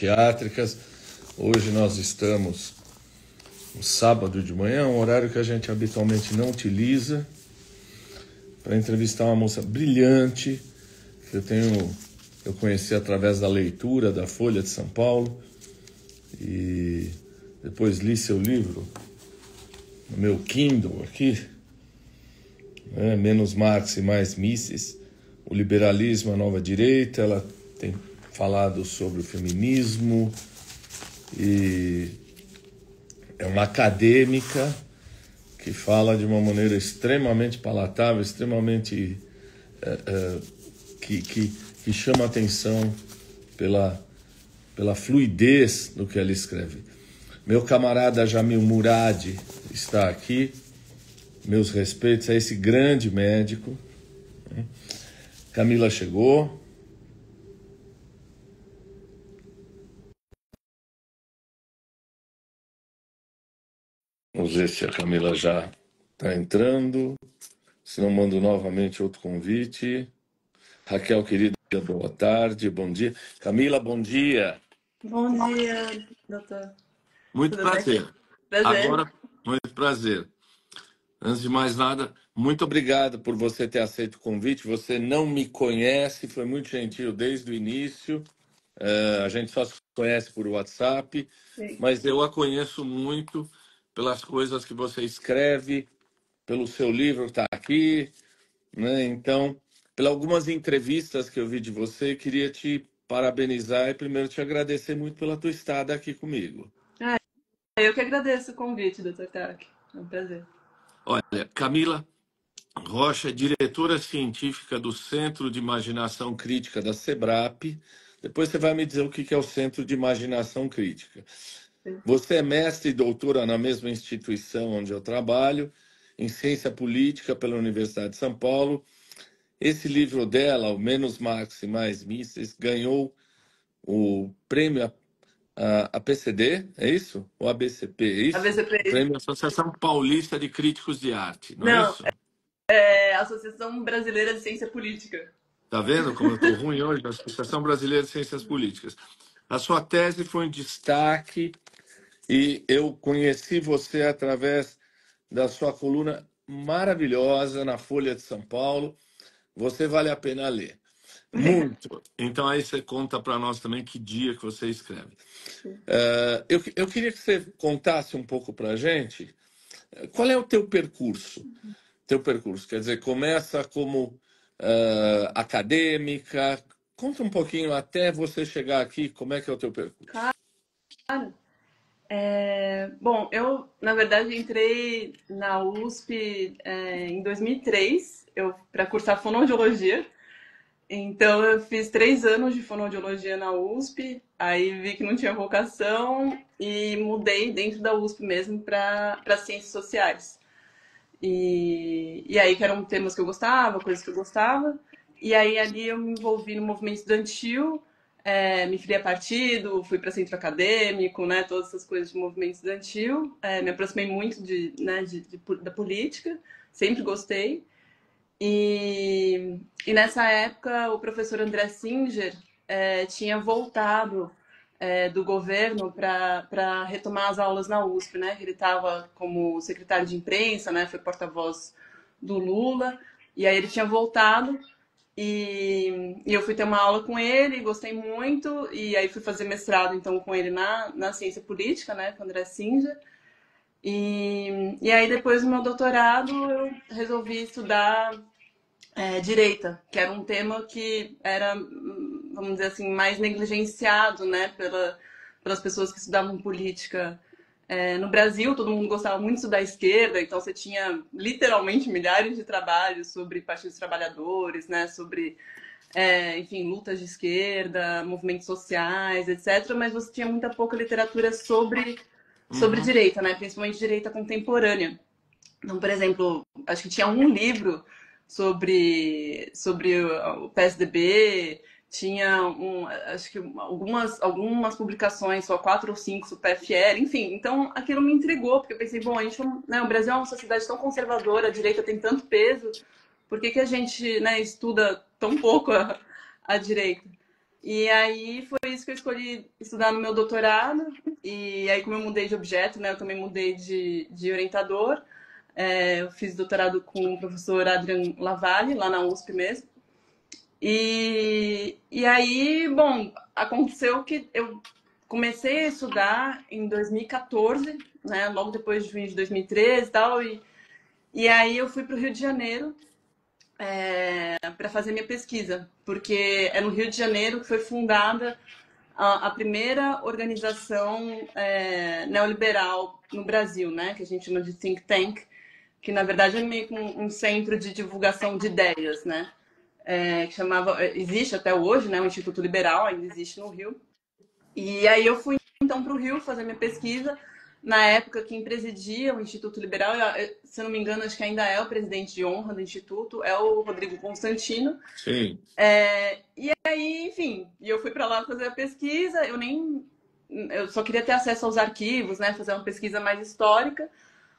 psiquiátricas. Hoje nós estamos no sábado de manhã, um horário que a gente habitualmente não utiliza, para entrevistar uma moça brilhante que eu conheci através da leitura da Folha de São Paulo e depois li seu livro no meu Kindle aqui, né? Menos Marx e Mais Mises, o liberalismo, a nova direita. Ela tem falado sobre o feminismo e é uma acadêmica que fala de uma maneira extremamente palatável, extremamente que chama atenção pela fluidez do que ela escreve. Meu camarada Jamil Murad está aqui, meus respeitos a esse grande médico. Camila chegou. Vamos ver se a Camila já está entrando. Se não, mando novamente outro convite. Raquel, querida, boa tarde, bom dia. Camila, bom dia. Bom dia, doutor. Muito Tudo bem? prazer. Prazer. Agora, muito prazer. Antes de mais nada, muito obrigado por você ter aceito o convite. Você não me conhece, foi muito gentil desde o início. A gente só se conhece por WhatsApp, Sim. mas eu a conheço muito pelas coisas que você escreve, pelo seu livro que está aqui, né? Então, pelas algumas entrevistas que eu vi de você, queria te parabenizar e primeiro te agradecer muito pela tua estada aqui comigo. Eu que agradeço o convite, doutor Tak. É um prazer. Olha, Camila Rocha é diretora científica do Centro de Imaginação Crítica da SEBRAP. Depois você vai me dizer o que é o Centro de Imaginação Crítica. Sim. Você é mestre e doutora na mesma instituição onde eu trabalho, em Ciência Política pela Universidade de São Paulo. Esse livro dela, o Menos Marx e Mais Mises, ganhou o prêmio a PCD, é isso? O ABCP, é isso? ABCP. Prêmio Associação Paulista de Críticos de Arte, não é Não, isso? é a Associação Brasileira de Ciência Política. Tá vendo como eu estou ruim hoje? A Associação Brasileira de Ciências Políticas. A sua tese foi um destaque e eu conheci você através da sua coluna maravilhosa na Folha de São Paulo. Você vale a pena ler. Muito. Então aí você conta para nós também que dia que você escreve. Eu queria que você contasse um pouco para a gente qual é o teu percurso. Teu percurso, quer dizer, começa como acadêmica. Conta um pouquinho até você chegar aqui, como é que é o teu percurso. Claro. Bom, eu, na verdade, entrei na USP em 2003 para cursar fonoaudiologia. Então, eu fiz 3 anos de fonoaudiologia na USP, aí vi que não tinha vocação e mudei dentro da USP mesmo para ciências sociais. E aí que eram temas que eu gostava, coisas que eu gostava. E aí ali eu me envolvi no movimento estudantil, me filiei a partido, fui para centro acadêmico, né, todas essas coisas de movimento estudantil. Me aproximei muito da política, sempre gostei. E nessa época o professor André Singer tinha voltado do governo para retomar as aulas na USP, né? Ele estava como secretário de imprensa, né? Foi porta-voz do Lula, e aí ele tinha voltado e eu fui ter uma aula com ele, gostei muito, e aí fui fazer mestrado então com ele na ciência política, né? Com o André Singer. E aí depois do meu doutorado eu resolvi estudar direita, que era um tema que era, vamos dizer assim, mais negligenciado, né, pelas pessoas que estudavam política. No Brasil, todo mundo gostava muito de estudar a esquerda, então você tinha literalmente milhares de trabalhos sobre partidos trabalhadores, né, sobre, enfim, lutas de esquerda, movimentos sociais, etc. Mas você tinha muita pouca literatura sobre direita, né, principalmente direita contemporânea. Então, por exemplo, acho que tinha um livro sobre o PSDB, tinha acho que algumas publicações, só 4 ou 5 sobre o PFL, enfim. Então, aquilo me intrigou, porque eu pensei, bom, né, o Brasil é uma sociedade tão conservadora, a direita tem tanto peso, por que a gente, né, estuda tão pouco a direita? E aí foi isso que eu escolhi estudar no meu doutorado. E aí, como eu mudei de objeto, né, eu também mudei de orientador. Eu fiz doutorado com o professor Adrian Lavalle, lá na USP mesmo. E aí, bom, aconteceu que eu comecei a estudar em 2014, né, logo depois de 2013 e tal. E aí eu fui para o Rio de Janeiro para fazer minha pesquisa, porque é no Rio de Janeiro que foi fundada a primeira organização neoliberal no Brasil, né, que a gente chama de think tank, que na verdade é meio que um centro de divulgação de ideias, né, que chamava, existe até hoje, né, o Instituto Liberal, ainda existe no Rio. E aí eu fui então para o Rio fazer minha pesquisa. Na época, quem presidia o Instituto Liberal, se eu não me engano, acho que ainda é o presidente de honra do Instituto, é o Rodrigo Constantino. Sim. E aí, enfim, eu fui para lá fazer a pesquisa. Eu só queria ter acesso aos arquivos, né, fazer uma pesquisa mais histórica.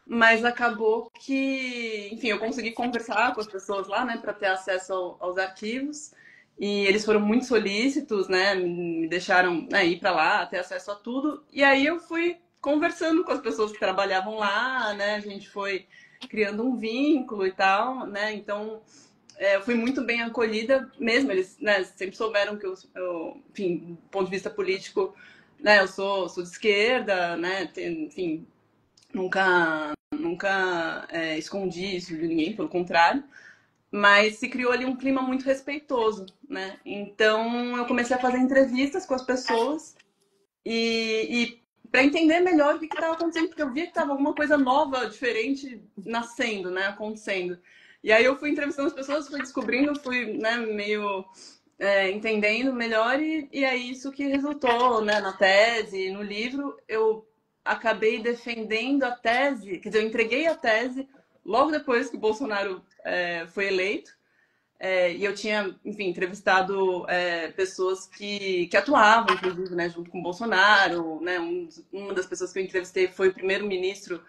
Mas acabou que, enfim, eu consegui conversar com as pessoas lá, né, para ter acesso aos arquivos. E eles foram muito solícitos, né, me deixaram, né, ir para lá, ter acesso a tudo. E aí eu fui conversando com as pessoas que trabalhavam lá, né, a gente foi criando um vínculo e tal, né. Então eu fui muito bem acolhida mesmo. Eles, né, sempre souberam que enfim, do ponto de vista político, né, eu sou de esquerda, né, enfim, nunca escondi isso de ninguém, pelo contrário. Mas se criou ali um clima muito respeitoso, né? Então eu comecei a fazer entrevistas com as pessoas e para entender melhor o que estava acontecendo, porque eu via que estava alguma coisa nova, diferente nascendo, né? Acontecendo. E aí eu fui entrevistando as pessoas, fui descobrindo, fui, né, meio entendendo melhor e é isso que resultou, né, na tese, no livro. Eu acabei defendendo a tese, quer dizer, eu entreguei a tese logo depois que o Bolsonaro foi eleito. E eu tinha, enfim, entrevistado pessoas que atuavam, inclusive, né, junto com o Bolsonaro. Né, uma das pessoas que eu entrevistei foi o primeiro-ministro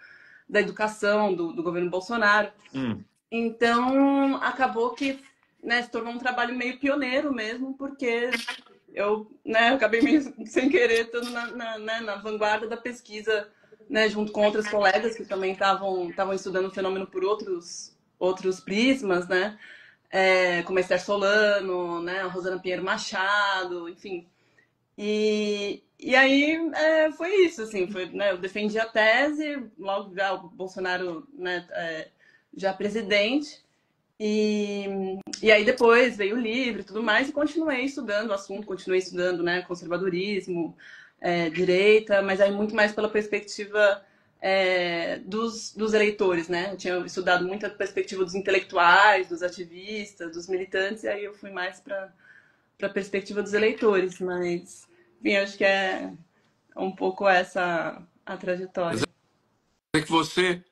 da Educação do governo Bolsonaro. Então, acabou que, né, se tornou um trabalho meio pioneiro mesmo, porque eu, né, acabei meio sem querer estando na vanguarda da pesquisa, né, junto com outras colegas que também estavam estudando o fenômeno por outros prismas, né, como Esther Solano, né, Rosana Pinheiro Machado, enfim. E aí foi isso, assim, foi, né, eu defendi a tese, logo já o Bolsonaro, né, já presidente. E aí depois veio o livro e tudo mais, e continuei estudando o assunto, continuei estudando, né, conservadorismo, direita, mas aí muito mais pela perspectiva dos eleitores, né? Eu tinha estudado muito a perspectiva dos intelectuais, dos ativistas, dos militantes, e aí eu fui mais para a perspectiva dos eleitores, mas, enfim, acho que é um pouco essa a trajetória. É que você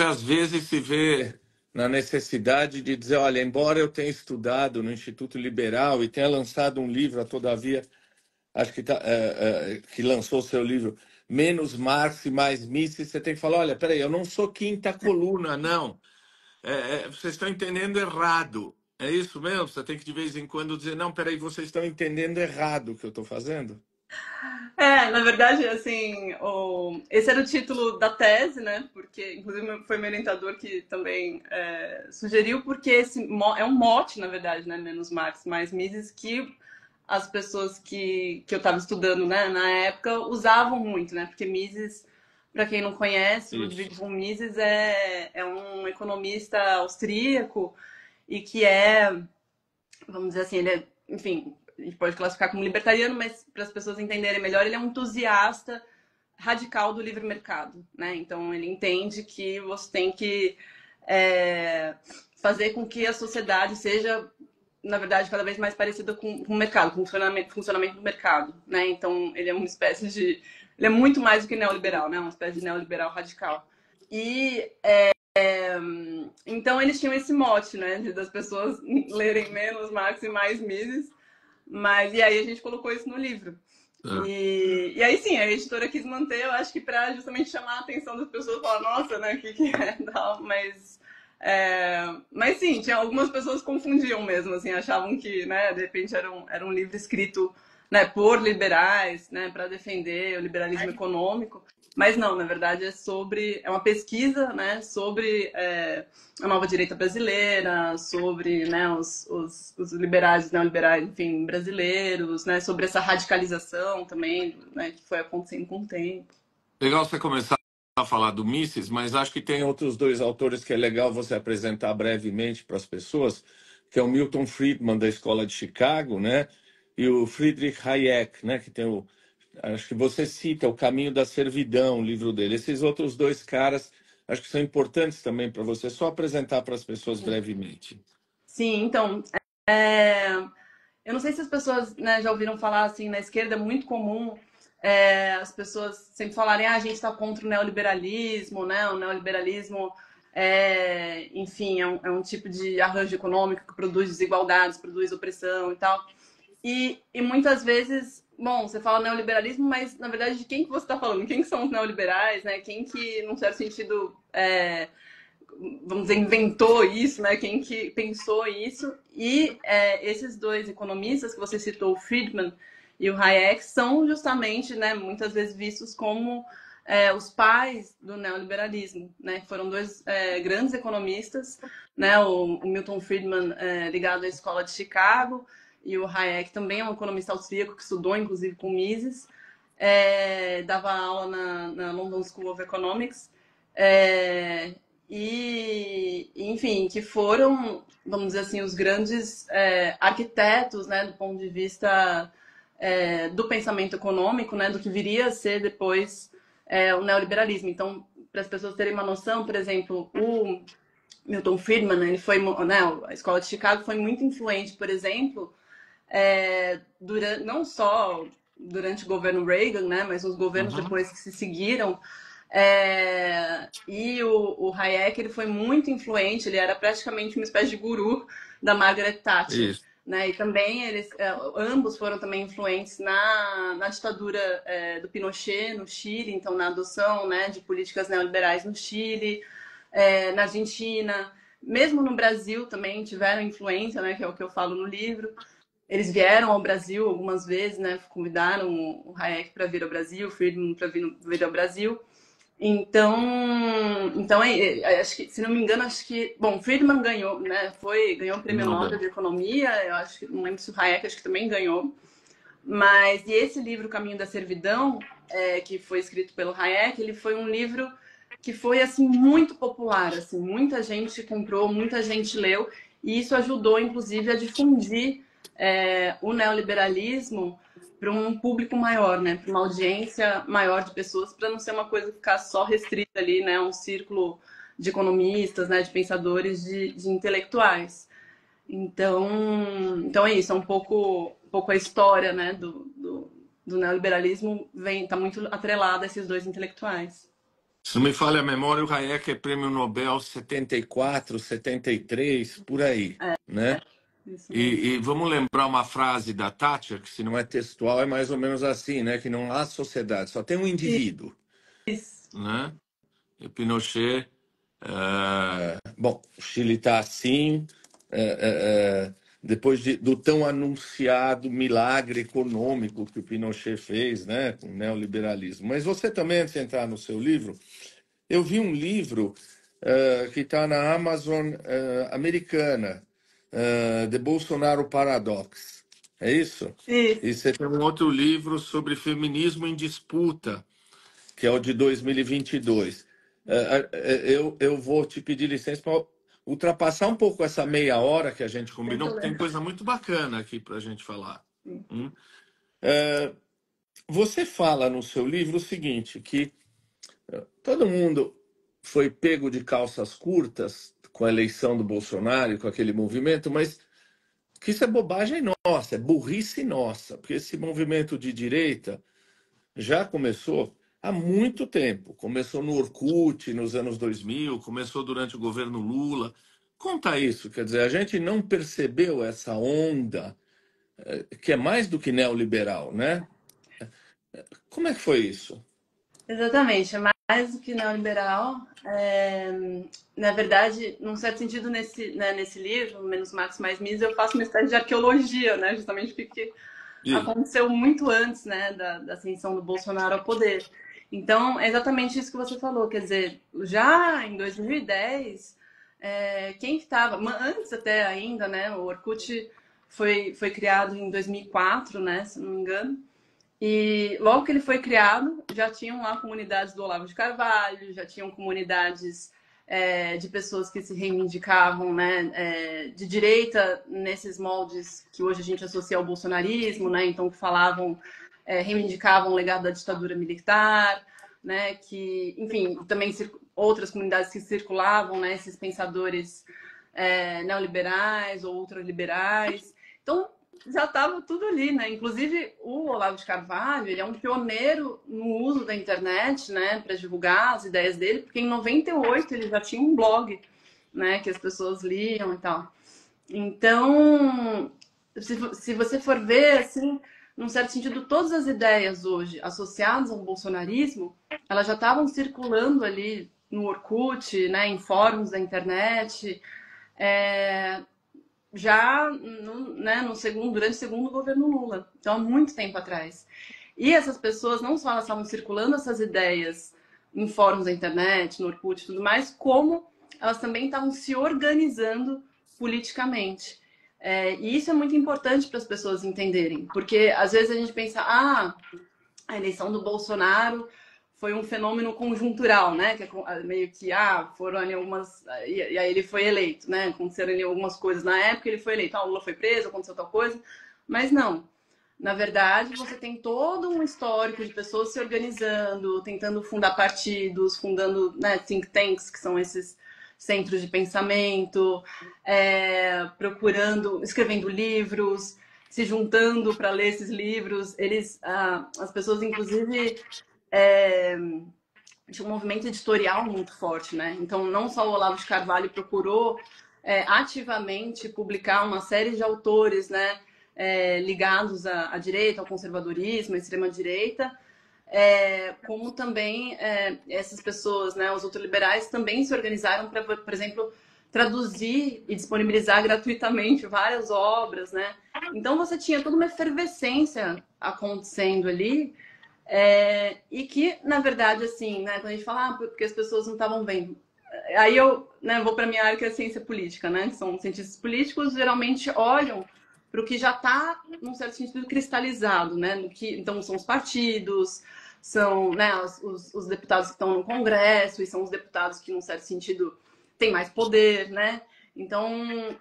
às vezes se vê na necessidade de dizer, olha, embora eu tenha estudado no Instituto Liberal e tenha lançado um livro, todavia, acho que, que lançou seu livro Menos Marx e Mais Mises, você tem que falar, olha, peraí, eu não sou quinta coluna, não. Vocês estão entendendo errado. É isso mesmo? Você tem que de vez em quando dizer, não, peraí, vocês estão entendendo errado o que eu estou fazendo? Na verdade, assim, esse era o título da tese, né? Porque, inclusive, foi meu orientador que também sugeriu, porque é um mote, na verdade, né? Menos Marx, mais Mises, que as pessoas que eu estava estudando, né, na época usavam muito, né? Porque Mises, para quem não conhece, o Ludwig von Mises é um economista austríaco e que vamos dizer assim, ele enfim, a gente pode classificar como libertariano, mas para as pessoas entenderem melhor, ele é um entusiasta radical do livre mercado, né? Então ele entende que você tem que fazer com que a sociedade seja, na verdade, cada vez mais parecida com o mercado, com o funcionamento do mercado, né? Então ele é uma espécie de, ele é muito mais do que neoliberal, né? Uma espécie de neoliberal radical. E então eles tinham esse mote, né, das pessoas lerem menos Marx e mais Mises, e aí a gente colocou isso no livro. E aí sim, a editora quis manter, eu acho que para justamente chamar a atenção das pessoas, falar, nossa, né, o que é, não, mas Mas sim, tinha algumas pessoas que confundiam mesmo, assim, achavam que, né, de repente era um livro escrito, né, por liberais, né, para defender o liberalismo econômico. Mas não, na verdade é uma pesquisa, né, sobre a nova direita brasileira, sobre, né, os liberais, os neoliberais, enfim, brasileiros, né, sobre essa radicalização também, né, que foi acontecendo com o tempo. Legal você começar a falar do Mises, mas acho que tem outros dois autores que é legal você apresentar brevemente para as pessoas, que é o Milton Friedman, da Escola de Chicago, né? E o Friedrich Hayek, né? Que tem o... Acho que você cita O Caminho da Servidão, o livro dele. Esses outros dois caras, acho que são importantes também para você só apresentar para as pessoas brevemente. Sim, então, é, eu não sei se as pessoas, né, já ouviram falar assim, na esquerda é muito comum as pessoas sempre falarem, a gente está contra o neoliberalismo, né? O neoliberalismo enfim, é um tipo de arranjo econômico que produz desigualdades, produz opressão e tal. E muitas vezes, bom, você fala neoliberalismo, mas na verdade de quem que você está falando? Quem que são os neoliberais, né? Quem que, num certo sentido, vamos dizer, inventou isso, né? Quem que pensou isso? E esses dois economistas que você citou, o Friedman e o Hayek, são justamente, né, muitas vezes vistos como os pais do neoliberalismo, né? Foram dois grandes economistas, né? O Milton Friedman ligado à Escola de Chicago e o Hayek também é um economista austríaco que estudou, inclusive, com Mises, dava aula na London School of Economics. É, enfim, que foram, vamos dizer assim, os grandes arquitetos, né, do ponto de vista do pensamento econômico, né, do que viria a ser depois o neoliberalismo. Então, para as pessoas terem uma noção, por exemplo, o Milton Friedman, ele foi, né, a Escola de Chicago foi muito influente, por exemplo, durante, não só durante o governo Reagan, né, mas os governos Uhum. depois que se seguiram. E o Hayek ele foi muito influente, ele era praticamente uma espécie de guru da Margaret Thatcher. Isso. Né? E também eles, ambos foram também influentes na ditadura do Pinochet no Chile, então na adoção, né, de políticas neoliberais no Chile, na Argentina, mesmo no Brasil também tiveram influência, né, que é o que eu falo no livro. Eles vieram ao Brasil algumas vezes, né, convidaram o Hayek para vir ao Brasil, o Friedman para vir ao Brasil. Então acho que, se não me engano, acho que, bom, Friedman ganhou, né? Ganhou o Prêmio Nobel Nobel. de Economia. Eu acho que não lembro se o Hayek acho que também ganhou. Mas e esse livro, Caminho da Servidão, que foi escrito pelo Hayek, ele foi um livro que foi assim muito popular, assim, muita gente comprou, muita gente leu, e isso ajudou, inclusive, a difundir o neoliberalismo para um público maior, né, para uma audiência maior de pessoas, para não ser uma coisa que ficar só restrita ali, né, a um círculo de economistas, né, de pensadores, de intelectuais. Então é isso, é um pouco a história, né, do neoliberalismo está muito atrelada a esses dois intelectuais. Se não me falha a memória, o Hayek é prêmio Nobel 74, 73, por aí, né? Isso mesmo. E vamos lembrar uma frase da Thatcher, que se não é textual, é mais ou menos assim, né? Que não há sociedade, só tem um indivíduo, Isso. né? E Pinochet, bom, o Chile está assim, depois do tão anunciado milagre econômico que o Pinochet fez, né? Com o neoliberalismo. Mas você também, antes de entrar no seu livro, eu vi um livro que está na Amazon americana, The Bolsonaro Paradox. É isso? Isso. E você tem um outro livro sobre feminismo em disputa, que é o de 2022. Eu vou te pedir licença para ultrapassar um pouco essa meia hora que a gente Sem combinou, porque tem problema. coisa muito bacana aqui para a gente falar. Sim. Hum? Você fala no seu livro o seguinte, que todo mundo foi pego de calças curtas com a eleição do Bolsonaro e com aquele movimento, mas que isso é bobagem nossa, é burrice nossa, porque esse movimento de direita já começou há muito tempo. Começou no Orkut, nos anos 2000, começou durante o governo Lula. Conta isso, quer dizer, a gente não percebeu essa onda, que é mais do que neoliberal, né? Como é que foi isso? Exatamente. mais do que neoliberal. Na verdade, num certo sentido, nesse livro, Menos Marx, Mais Mises, eu faço uma espécie de arqueologia, né? Justamente porque E, aconteceu muito antes, né, da ascensão do Bolsonaro ao poder. Então, é exatamente isso que você falou. Quer dizer, já em 2010, quem estava... Antes até ainda, né? O Orkut foi criado em 2004, né? Se não me engano. E logo que ele foi criado, já tinham lá comunidades do Olavo de Carvalho, já tinham comunidades de pessoas que se reivindicavam, né, de direita nesses moldes que hoje a gente associa ao bolsonarismo, né, então que falavam, reivindicavam o legado da ditadura militar, né, que, enfim, também outras comunidades que circulavam, né, esses pensadores neoliberais ou ultraliberais. Então, já estava tudo ali, né? Inclusive, o Olavo de Carvalho, ele é um pioneiro no uso da internet, né, para divulgar as ideias dele, porque em 98 ele já tinha um blog, né, que as pessoas liam e tal. Então, se você for ver, assim, num certo sentido, todas as ideias hoje associadas ao bolsonarismo, elas já estavam circulando ali no Orkut, né, em fóruns da internet, é, já durante o segundo governo Lula, então há muito tempo atrás. E essas pessoas não só elas estavam circulando essas ideias em fóruns da internet, no Orkut e tudo mais, como elas também estavam se organizando politicamente. E isso é muito importante para as pessoas entenderem, porque às vezes a gente pensa, a eleição do Bolsonaro foi um fenômeno conjuntural, né? Que é meio que, foram ali algumas... E aí ele foi eleito, né? Aconteceram ali algumas coisas na época, ele foi eleito. O Lula foi preso, aconteceu tal coisa. Mas não. Na verdade, você tem todo um histórico de pessoas se organizando, tentando fundar partidos, fundando, né, think tanks, que são esses centros de pensamento, procurando, escrevendo livros, se juntando para ler esses livros. As pessoas, inclusive, tinha um movimento editorial muito forte, né? Então, não só o Olavo de Carvalho procurou ativamente publicar uma série de autores, né, ligados à direita, ao conservadorismo, à extrema-direita, como também essas pessoas, né, os ultraliberais, também se organizaram para, por exemplo, traduzir e disponibilizar gratuitamente várias obras, né? Então, você tinha toda uma efervescência acontecendo ali, e que, na verdade, assim, né, quando a gente fala, porque as pessoas não estavam vendo. Aí eu, né, vou para a minha área, que é a ciência política, né? Que são cientistas políticos, geralmente olham para o que já está, num certo sentido, cristalizado, né? Então, são os partidos, são, né, os deputados que estão no Congresso, e são os deputados que, num certo sentido, têm mais poder, né? Então,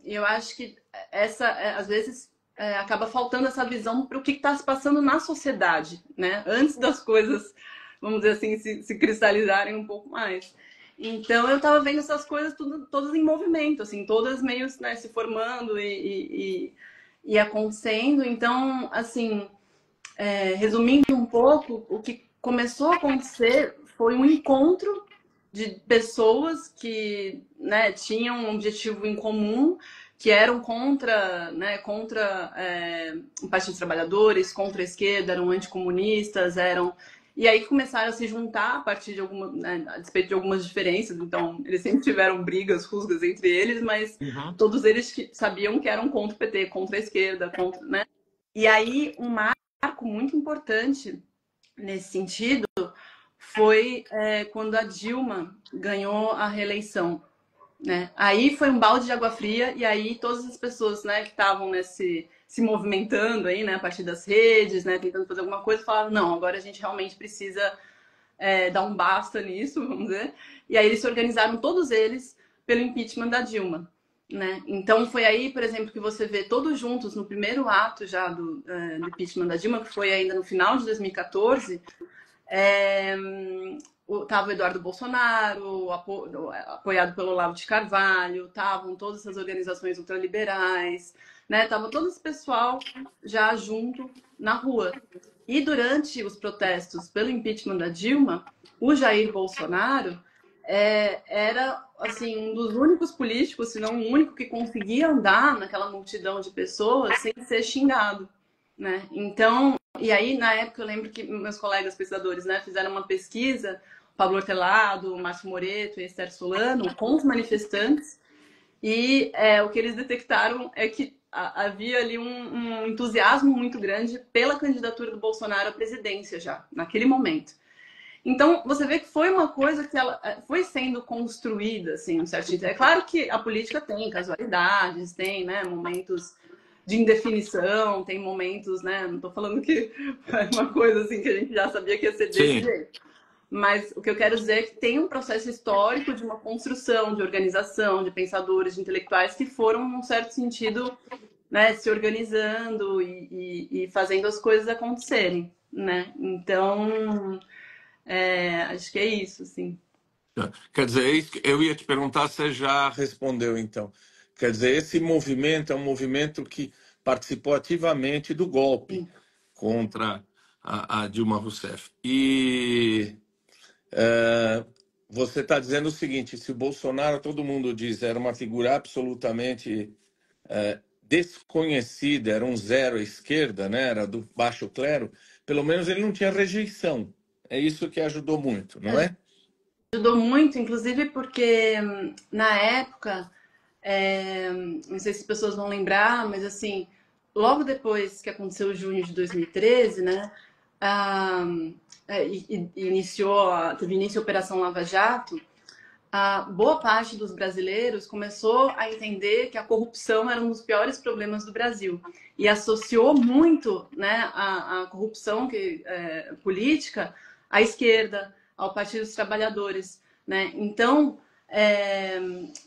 eu acho que às vezes, acaba faltando essa visão para o que está se passando na sociedade, né? Antes das coisas, vamos dizer assim, se cristalizarem um pouco mais. Então eu estava vendo essas coisas todas em movimento, assim, todas meio, né, se formando e acontecendo. Então, assim, resumindo um pouco, o que começou a acontecer foi um encontro de pessoas que, né, tinham um objetivo em comum, que eram contra o Partido dos Trabalhadores, contra a esquerda, eram anticomunistas, e aí começaram a se juntar a partir de a despeito de algumas diferenças. Então, eles sempre tiveram brigas, rusgas entre eles, mas todos eles sabiam que eram contra o PT, contra a esquerda, né? E aí, um marco muito importante nesse sentido foi quando a Dilma ganhou a reeleição, né? Aí foi um balde de água fria, e aí todas as pessoas, né, que estavam se movimentando aí, né, a partir das redes, né, tentando fazer alguma coisa, falaram, não, agora a gente realmente precisa dar um basta nisso, vamos dizer. E aí eles se organizaram, todos eles, pelo impeachment da Dilma. Né? Então foi aí, por exemplo, que você vê todos juntos no primeiro ato já do impeachment da Dilma, que foi ainda no final de 2014, estava o Eduardo Bolsonaro, apoiado pelo Olavo de Carvalho, estavam todas essas organizações ultraliberais, né? Tava todo esse pessoal já junto na rua. E durante os protestos pelo impeachment da Dilma, o Jair Bolsonaro era assim um dos únicos políticos, se não o único, que conseguia andar naquela multidão de pessoas sem ser xingado, né? Então E aí, na época, eu lembro que meus colegas pesquisadores, né, fizeram uma pesquisa, o Pablo Hortelado, o Márcio Moreto e a Esther Solano, com os manifestantes, e o que eles detectaram é que havia ali um entusiasmo muito grande pela candidatura do Bolsonaro à presidência já, naquele momento. Então, você vê que foi uma coisa que ela foi sendo construída, assim, um certo sentido. É claro que a política tem casualidades, tem, né, momentos de indefinição, tem momentos, né, não estou falando que é uma coisa assim que a gente já sabia que ia ser desse Sim. jeito. Mas o que eu quero dizer é que tem um processo histórico de uma construção, de organização, de pensadores, de intelectuais que foram, num certo sentido, né, se organizando e fazendo as coisas acontecerem, né? Então, acho que é isso, assim. Quer dizer, eu ia te perguntar, você já respondeu então. Quer dizer, esse movimento é um movimento que participou ativamente do golpe contra a Dilma Rousseff. E você está dizendo o seguinte: se o Bolsonaro, todo mundo diz, era uma figura absolutamente desconhecida, era um zero à esquerda, né? Era do baixo clero, pelo menos ele não tinha rejeição. É isso que ajudou muito, não é? Ajudou muito, inclusive porque na época, não sei se as pessoas vão lembrar, mas assim, logo depois que aconteceu o junho de 2013, né, ah, teve início a Operação Lava Jato, a boa parte dos brasileiros começou a entender que a corrupção era um dos piores problemas do Brasil e associou muito, né, a corrupção política à esquerda, ao Partido dos Trabalhadores, né? Então,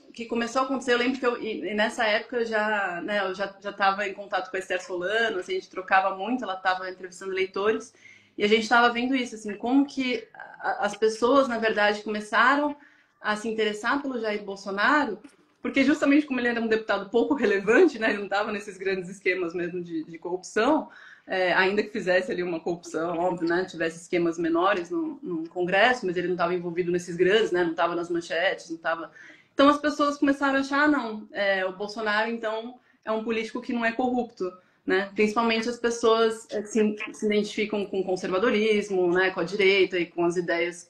o que começou a acontecer, eu lembro que e nessa época eu já estava em contato com a Esther Solano, assim, a gente trocava muito, ela estava entrevistando leitores e a gente estava vendo isso, assim, como que as pessoas, na verdade, começaram a se interessar pelo Jair Bolsonaro, porque justamente como ele era um deputado pouco relevante, né, ele não estava nesses grandes esquemas mesmo de corrupção, ainda que fizesse ali uma corrupção, óbvio, né, tivesse esquemas menores no Congresso, mas ele não estava envolvido nesses grandes, né, não estava nas manchetes, não estava... Então as pessoas começaram a achar, não, o Bolsonaro, então, é um político que não é corrupto, né? Principalmente as pessoas que se identificam com o conservadorismo, né, com a direita e com as ideias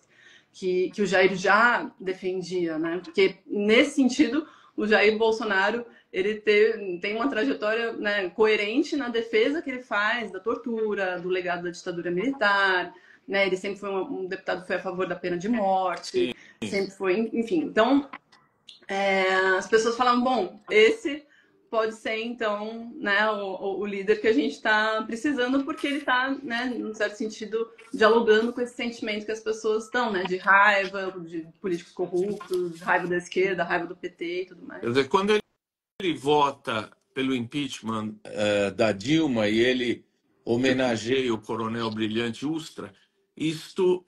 que o Jair já defendia, né? Porque, nesse sentido, o Jair Bolsonaro ele tem uma trajetória, né, coerente na defesa que ele faz da tortura, do legado da ditadura militar, né? Ele sempre foi um deputado que foi a favor da pena de morte, sempre foi, enfim. Então, as pessoas falavam, bom, esse pode ser, então, né, o líder que a gente está precisando, porque ele está, né, num certo sentido, dialogando com esse sentimento que as pessoas estão, né, de raiva, de políticos corruptos, raiva da esquerda, raiva do PT e tudo Quer mais. dizer, quando ele vota pelo impeachment da Dilma e ele homenageia o coronel Brilhante Ustra, isto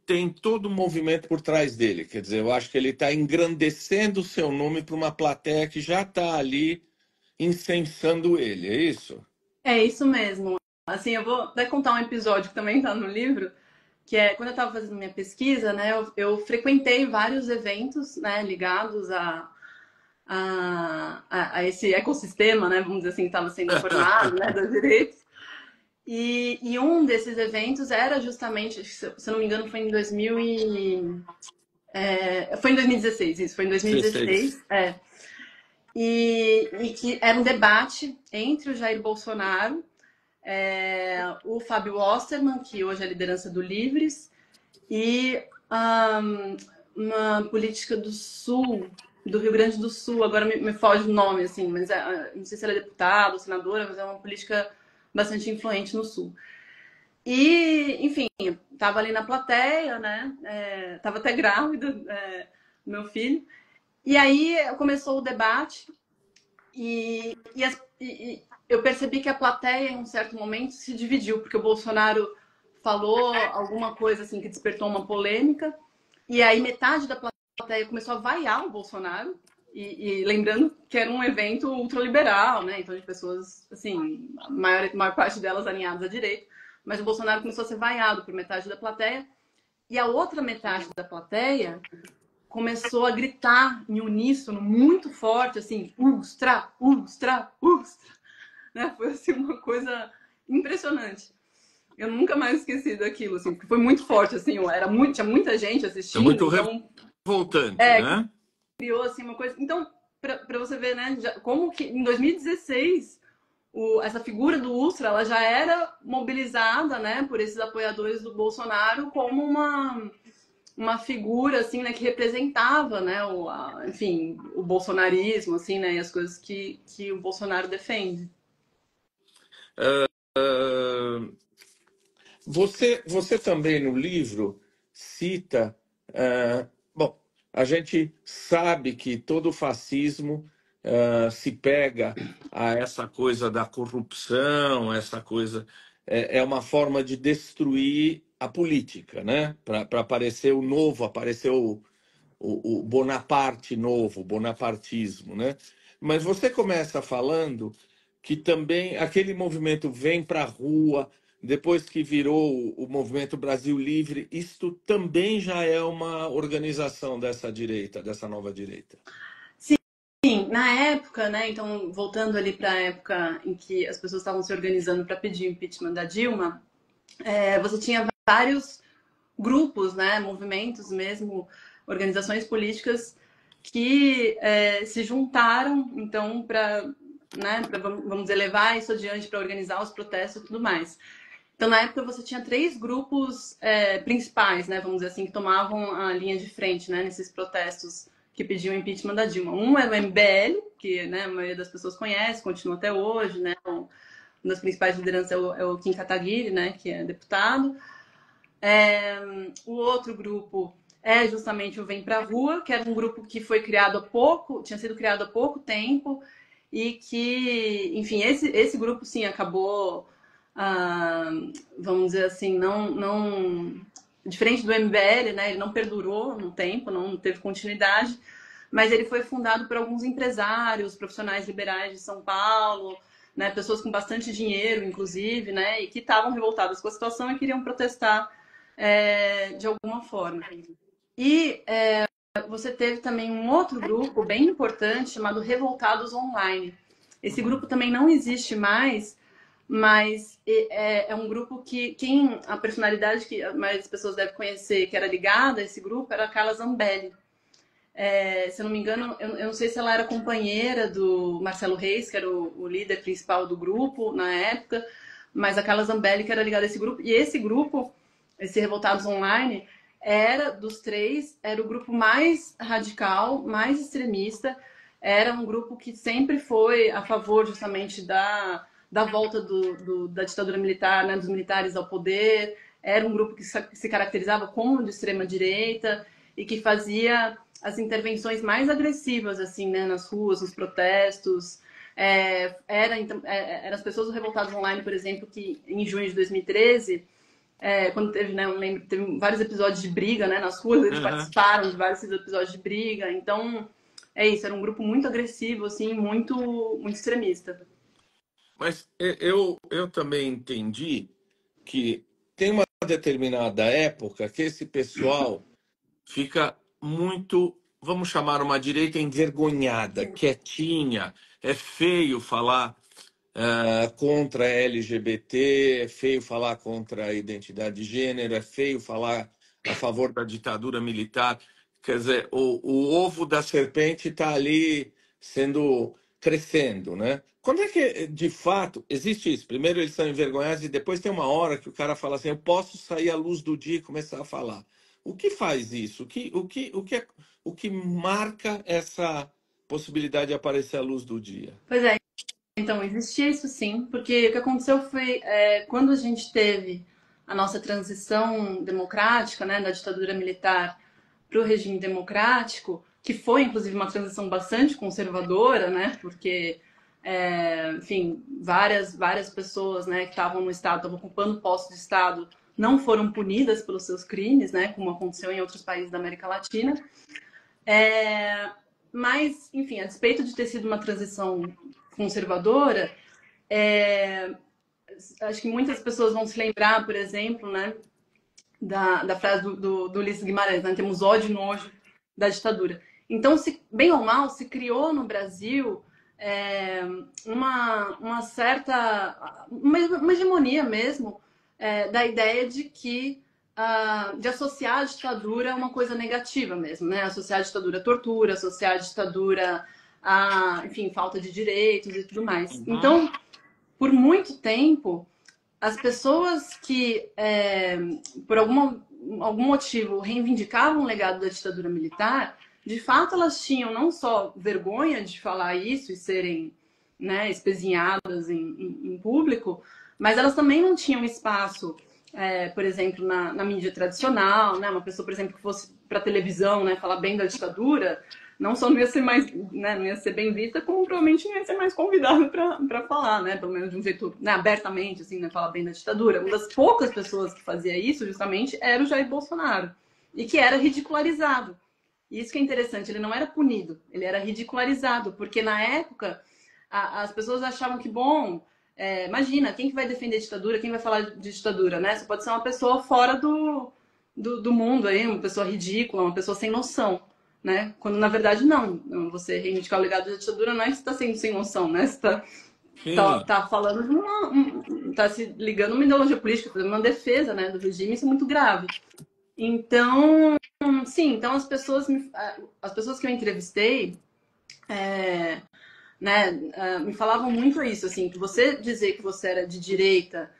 tem todo um movimento por trás dele. Quer dizer, eu acho que ele está engrandecendo o seu nome para uma plateia que já está ali incensando ele, é isso? É isso mesmo. Assim, eu vou até contar um episódio que também está no livro, que é quando eu estava fazendo minha pesquisa, né, eu frequentei vários eventos, né, ligados a esse ecossistema, né, vamos dizer assim, que estava sendo formado, né, dos direitos. E um desses eventos era justamente, se eu não me engano, foi em 2016, isso, foi em 16. 2016, e que era um debate entre o Jair Bolsonaro, o Fábio Osterman, que hoje é a liderança do Livres, e uma política do Sul, do Rio Grande do Sul, agora me foge o nome, assim, mas não sei se ela é deputada ou senadora, mas é uma política bastante influente no Sul. E, enfim, tava ali na plateia, né? Tava até grávida, meu filho. E aí começou o debate e eu percebi que a plateia, em um certo momento, se dividiu, porque o Bolsonaro falou alguma coisa assim que despertou uma polêmica, e aí metade da plateia começou a vaiar o Bolsonaro, e lembrando que era um evento ultraliberal, né? Então, de pessoas, assim, a maior parte delas alinhadas à direita, mas o Bolsonaro começou a ser vaiado por metade da plateia, e a outra metade da plateia começou a gritar em uníssono muito forte, assim, Ustra, Ustra, Ustra, né? Foi assim uma coisa impressionante. Eu nunca mais esqueci daquilo, assim, porque foi muito forte, assim, tinha muita gente É assistindo, muito então revoltante, né? criou assim uma coisa. Então, para você ver, né, como que em 2016 essa figura do Ustra ela já era mobilizada, né, por esses apoiadores do Bolsonaro como uma figura assim, né, que representava, né, enfim, o bolsonarismo, assim, né, e as coisas que o Bolsonaro defende. Você também no livro cita, bom, a gente sabe que todo fascismo se pega a essa coisa da corrupção, essa coisa é uma forma de destruir a política, né? Para aparecer o novo, aparecer o Bonaparte novo, o bonapartismo, né? Mas você começa falando que também aquele movimento vem para a rua, depois que virou o movimento Brasil Livre, isto também já é uma organização dessa direita, dessa nova direita. Sim, na época, né, então voltando ali para a época em que as pessoas estavam se organizando para pedir o impeachment da Dilma, você tinha vários grupos, né, movimentos mesmo, organizações políticas que se juntaram, então, vamos dizer, levar isso adiante para organizar os protestos e tudo mais. Então, na época, você tinha três grupos principais, né, vamos dizer assim, que tomavam a linha de frente, né, nesses protestos que pediam o impeachment da Dilma. Um era o MBL, que, né, a maioria das pessoas conhece, continua até hoje, né, uma das principais lideranças é o Kim Kataguiri, né, que é deputado. O outro grupo é justamente o Vem Pra Rua, que era um grupo que foi criado há pouco, tinha sido criado há pouco tempo, e que, enfim, esse grupo sim acabou, vamos dizer assim, não diferente do MBL, né? Ele não perdurou no tempo, não teve continuidade, mas ele foi fundado por alguns empresários, profissionais liberais de São Paulo, né? Pessoas com bastante dinheiro, inclusive, né? E que estavam revoltadas com a situação e queriam protestar de alguma forma. E você teve também um outro grupo bem importante chamado Revoltados Online. Esse grupo também não existe mais, mas é um grupo que a personalidade que a maioria das pessoas deve conhecer, que era ligada a esse grupo, era a Carla Zambelli. Se eu não me engano, eu não sei se ela era companheira do Marcelo Reis, que era o líder principal do grupo na época, mas a Carla Zambelli que era ligada a esse grupo. E esse grupo, esse Revoltados Online, era dos três, era o grupo mais radical, mais extremista, era um grupo que sempre foi a favor justamente da volta da ditadura militar, né, dos militares ao poder, era um grupo que se caracterizava como de extrema direita e que fazia as intervenções mais agressivas assim, né, nas ruas, nos protestos. Eram as pessoas do Revoltados Online, por exemplo, que em junho de 2013 quando teve, né, eu lembro, teve vários episódios de briga, né, nas ruas, eles participaram de vários episódios de briga, então é isso, era um grupo muito agressivo, assim, muito extremista. Mas eu também entendi que tem uma determinada época que esse pessoal fica muito, vamos chamar uma direita envergonhada, quietinha. É feio falar contra LGBT, é feio falar contra a identidade de gênero, é feio falar a favor da ditadura militar. Quer dizer, o ovo da serpente está ali sendo crescendo, né? Quando é que, de fato, existe isso? Primeiro eles são envergonhados e depois tem uma hora que o cara fala assim, eu posso sair à luz do dia e começar a falar. O que faz isso? O que marca essa possibilidade de aparecer à luz do dia? Pois é, então existia isso sim, porque o que aconteceu foi quando a gente teve a nossa transição democrática, né, da ditadura militar para o regime democrático, que foi inclusive uma transição bastante conservadora, né, porque enfim, várias pessoas, né, que estavam no Estado, estavam ocupando postos de Estado, não foram punidas pelos seus crimes, né, como aconteceu em outros países da América Latina. Mas, enfim, a despeito de ter sido uma transição conservadora, acho que muitas pessoas vão se lembrar, por exemplo, né, da frase do Ulisses Guimarães, né, temos ódio e nojo da ditadura. Então, bem ou mal, se criou no Brasil uma certa uma hegemonia mesmo da ideia de que de associar a ditadura a uma coisa negativa mesmo, né? Associar a ditadura à tortura, associar a ditadura a, enfim, falta de direitos e tudo mais. Então, por muito tempo, as pessoas que, por algum motivo, reivindicavam o legado da ditadura militar, de fato elas tinham não só vergonha de falar isso e serem, né, espezinhadas em público, mas elas também não tinham espaço, por exemplo, na mídia tradicional, né? Uma pessoa, por exemplo, que fosse para televisão, né, falar bem da ditadura, não só não ia ser mais, né, não ia ser bem vista, como provavelmente não ia ser mais convidado para falar, né, pelo menos de um jeito, né, abertamente, assim, né, falar bem da ditadura. Uma das poucas pessoas que fazia isso, justamente, era o Jair Bolsonaro, e que era ridicularizado. E isso que é interessante, ele não era punido, ele era ridicularizado, porque na época as pessoas achavam que, bom, imagina, quem que vai defender a ditadura, quem vai falar de ditadura, né? Você pode ser uma pessoa fora do mundo aí, uma pessoa ridícula, uma pessoa sem noção, né? Quando na verdade não. Você reivindicar o legado da ditadura não é que você está sendo sem noção, né? Você tá falando de tá se ligando a uma ideologia política, fazendo uma defesa, né, do regime, isso é muito grave. Então, sim, então as pessoas que eu entrevistei, né, me falavam muito isso, assim, que você dizer que você era de direita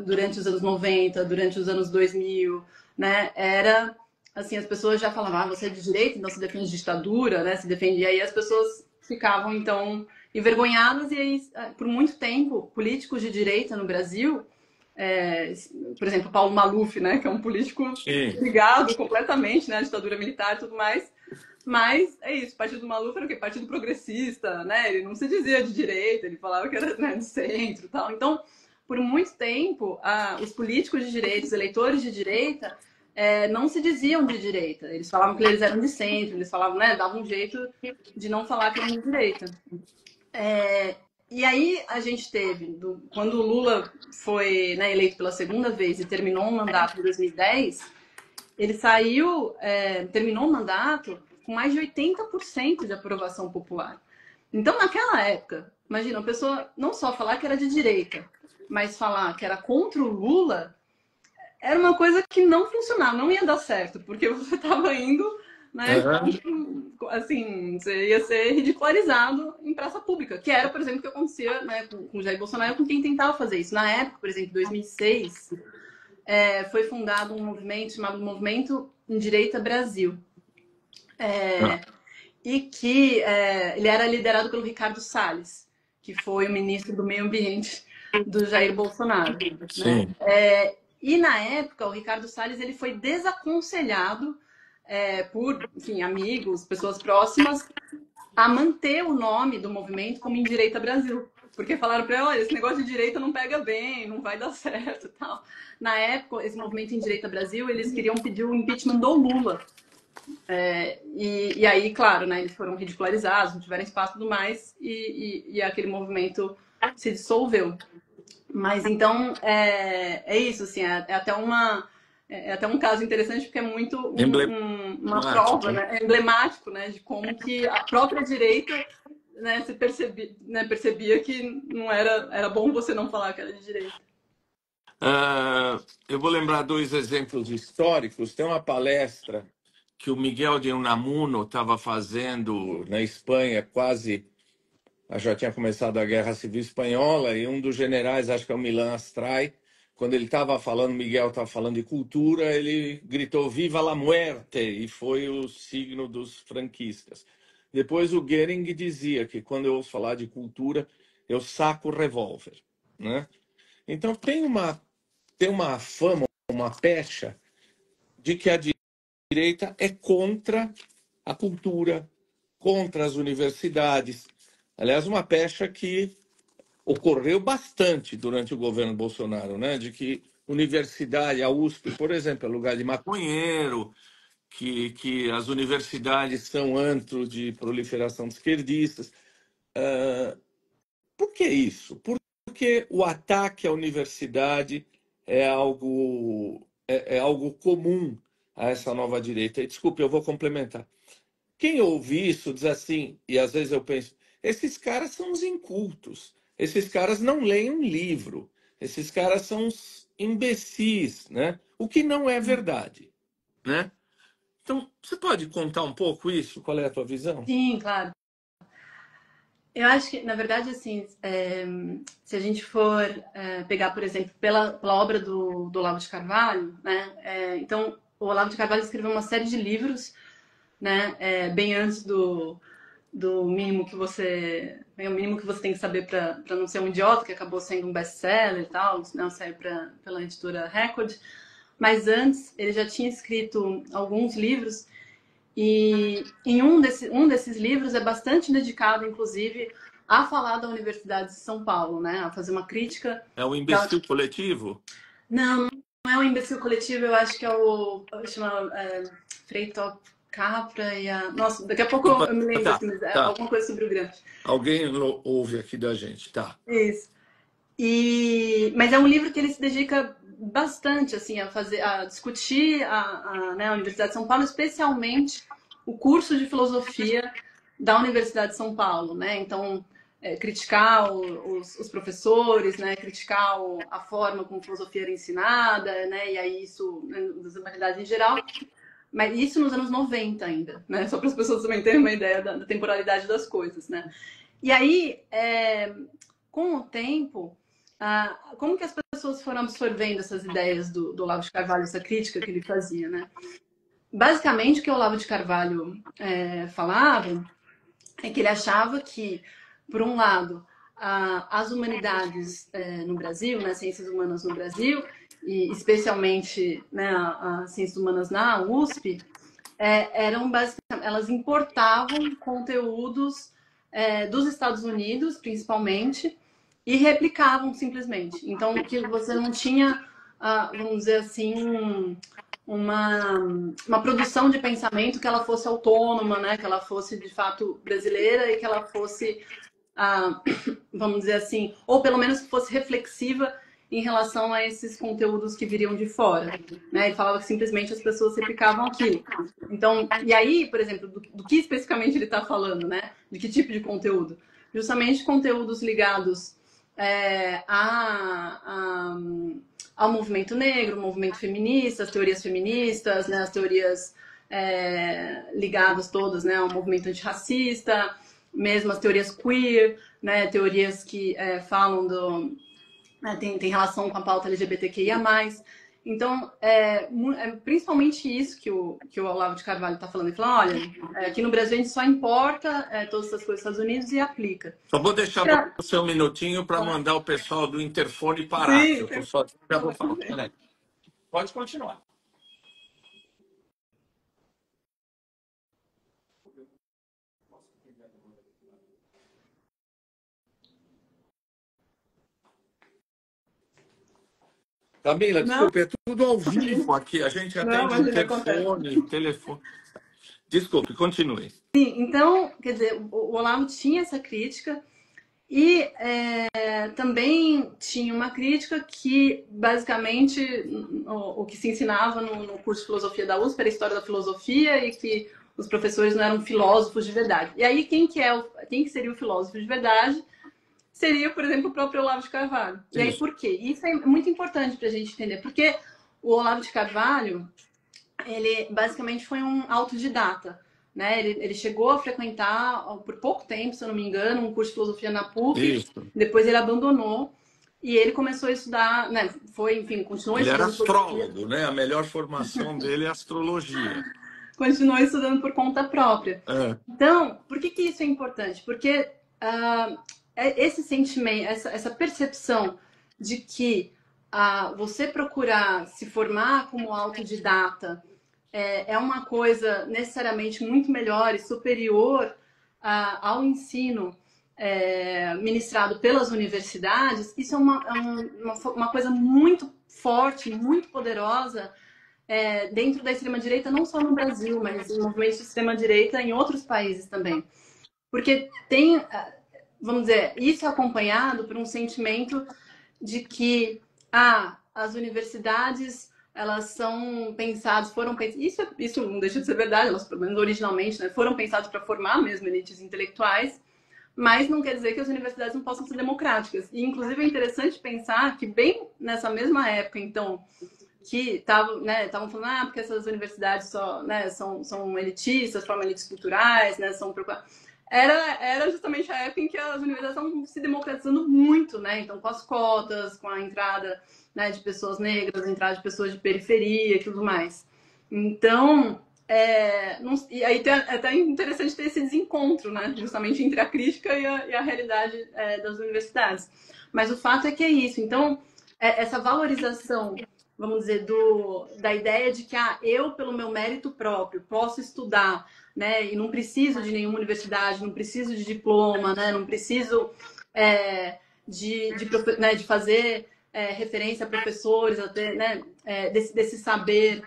durante os anos 90, durante os anos 2000, né, era, assim, as pessoas já falavam, você é de direita, então você defende ditadura, né, se defende, e aí as pessoas ficavam, então, envergonhadas, e aí, por muito tempo, políticos de direita no Brasil, por exemplo, Paulo Maluf, né, que é um político ligado completamente, né, à ditadura militar e tudo mais, mas é isso, o Partido do Maluf era o quê? Partido progressista, né? Ele não se dizia de direita, ele falava que era, né, de centro e tal. Então, por muito tempo, os políticos de direita, os eleitores de direita, não se diziam de direita. Eles falavam que eles eram de centro, eles falavam, né? Davam um jeito de não falar que eram de direita. E aí a gente teve, quando o Lula foi, né, eleito pela segunda vez e terminou o mandato em 2010, ele terminou o mandato com mais de 80% de aprovação popular. Então, naquela época, imagina, uma pessoa não só falar que era de direita, mas falar que era contra o Lula, era uma coisa que não funcionava, não ia dar certo, porque você estava indo, né, assim, você ia ser ridicularizado em praça pública, que era, por exemplo, o que acontecia, né, com o Jair Bolsonaro, com quem tentava fazer isso. Na época, por exemplo, em 2006, foi fundado um movimento chamado Movimento em Direita Brasil, e que ele era liderado pelo Ricardo Salles, que foi o ministro do Meio Ambiente do Jair Bolsonaro. Sim. Né? E na época, o Ricardo Salles ele foi desaconselhado por, enfim, amigos, pessoas próximas, a manter o nome do movimento como Indireita Brasil. Porque falaram para ele, olha, esse negócio de direita não pega bem, não vai dar certo tal. Na época, esse movimento Indireita Brasil, eles queriam pedir o impeachment do Lula. E aí, claro, né, eles foram ridicularizados, não tiveram espaço e tudo mais, e aquele movimento se dissolveu. Mas então, é isso, assim, é até um caso interessante, porque é muito uma prova, né, emblemático, né, de como que a própria direita, né, percebia que não era bom você não falar que era de direita. Eu vou lembrar dois exemplos históricos. Tem uma palestra que o Miguel de Unamuno estava fazendo na Espanha, quase já tinha começado a Guerra Civil Espanhola, e um dos generais, acho que é o Milan Astray, quando ele estava falando, Miguel estava falando de cultura, ele gritou Viva la muerte, e foi o signo dos franquistas. Depois o Goering dizia que quando eu ouço falar de cultura, eu saco o revólver, né? Então tem uma fama, uma pecha de que a direita é contra a cultura, contra as universidades. Aliás, uma pecha que ocorreu bastante durante o governo Bolsonaro, né? De que universidade, a USP, por exemplo, é lugar de maconheiro, que as universidades são antro de proliferação de esquerdistas. Por que isso? Porque o ataque à universidade é algo comum a essa nova direita. E, desculpe, eu vou complementar. Quem ouve isso diz assim, e às vezes eu penso, esses caras são os incultos, esses caras não leem um livro, Esses caras são uns imbecis, né? O que não é verdade, né? Então, você pode contar um pouco isso? Qual é a tua visão? Sim, claro. Eu acho que, na verdade, assim, se a gente for pegar, por exemplo, pela obra do Olavo de Carvalho, né? Então, o Olavo de Carvalho escreveu uma série de livros, né? Bem antes do mínimo que você, o mínimo que você tem que saber para não ser um idiota, que acabou sendo um best-seller e tal, não saiu pela editora Record. Mas antes, ele já tinha escrito alguns livros e em um desses livros é bastante dedicado, inclusive, a falar da Universidade de São Paulo, né? A fazer uma crítica. É o imbecil coletivo? Não, não é o imbecil coletivo, eu acho que é chama Freitop Capra e a. Nossa, daqui a pouco eu me lembro, Tá, assim, mas é tá. alguma coisa sobre o Gramsci. Alguém ouve aqui da gente, tá? Isso. Mas é um livro que ele se dedica bastante assim a discutir né, a Universidade de São Paulo, especialmente o curso de filosofia da Universidade de São Paulo, né? Então criticar os professores, né? Criticar a forma como a filosofia era ensinada, né? E aí isso das humanidades em geral, mas isso nos anos 90 ainda, né? Só para as pessoas também terem uma ideia da temporalidade das coisas, né? E aí, com o tempo, como que as pessoas foram absorvendo essas ideias do Olavo de Carvalho, essa crítica que ele fazia, né? Basicamente, o que o Olavo de Carvalho falava é que ele achava que, por um lado, as humanidades no Brasil, né, as ciências humanas no Brasil, e especialmente né, as ciências humanas na USP, eram basicamente, elas importavam conteúdos dos Estados Unidos, principalmente, e replicavam simplesmente. Então, que você não tinha, vamos dizer assim, uma produção de pensamento que ela fosse autônoma, né? Que ela fosse de fato brasileira e que ela fosse, vamos dizer assim, ou pelo menos que fosse reflexiva em relação a esses conteúdos que viriam de fora, né? Ele falava que simplesmente as pessoas replicavam aquilo. Então, e aí, por exemplo, do que especificamente ele está falando, né? De que tipo de conteúdo? Justamente conteúdos ligados ao movimento negro, movimento feminista, as teorias feministas, né? As teorias ligadas todas, né? Ao movimento antirracista, mesmo as teorias queer, né? Teorias que falam tem relação com a pauta LGBTQIA+. Então, principalmente isso que o Olavo de Carvalho está falando. Ele fala, olha, aqui no Brasil a gente só importa todas essas coisas dos Estados Unidos e aplica. Só vou deixar você um minutinho para mandar o pessoal do interfone parar. Sim, Eu só já vou falar. Pode continuar. Camila, desculpe, é tudo ao vivo aqui. A gente atende telefone. Desculpe, continue. Sim, então, quer dizer, o Olavo tinha essa crítica e também tinha uma crítica que, basicamente, o que se ensinava no curso de filosofia da USP era a história da filosofia e que os professores não eram filósofos de verdade. E aí, quem que seria o filósofo de verdade? Seria, por exemplo, o próprio Olavo de Carvalho. Isso. E aí, por quê? Isso é muito importante para a gente entender, porque o Olavo de Carvalho, ele basicamente foi um autodidata, né? Ele chegou a frequentar, por pouco tempo, se eu não me engano, um curso de filosofia na PUC, Isso. Depois ele abandonou, e ele começou a estudar, né? Continuou ele estudando. Ele era astrólogo, né? A melhor formação dele é astrologia. Continuou estudando por conta própria. Então, por que isso é importante? Porque esse sentimento, essa percepção de que você procurar se formar como autodidata é uma coisa necessariamente muito melhor e superior ao ensino ministrado pelas universidades, isso é uma coisa muito forte, muito poderosa dentro da extrema-direita, não só no Brasil, mas no movimento de extrema-direita em outros países também. Porque vamos dizer, isso é acompanhado por um sentimento de que as universidades elas são pensadas, isso não deixa de ser verdade, elas pelo menos originalmente, né, foram pensadas para formar mesmo elites intelectuais, mas não quer dizer que as universidades não possam ser democráticas. E, inclusive, é interessante pensar que bem nessa mesma época, então, que estavam, né, falando, porque essas universidades só, né, são elitistas, formam elites culturais, né, era justamente a época em que as universidades estavam se democratizando muito, né, então com as cotas, com a entrada, né, de pessoas negras, a entrada de pessoas de periferia e tudo mais. Então, e aí é até interessante ter esse desencontro, né, justamente entre a crítica e a realidade das universidades. Mas o fato é que é isso. Então, essa valorização, vamos dizer, da ideia de que eu, pelo meu mérito próprio, posso estudar, né, e não preciso de nenhuma universidade, não preciso de diploma, né, não preciso de fazer referência a professores, até, né, desse saber,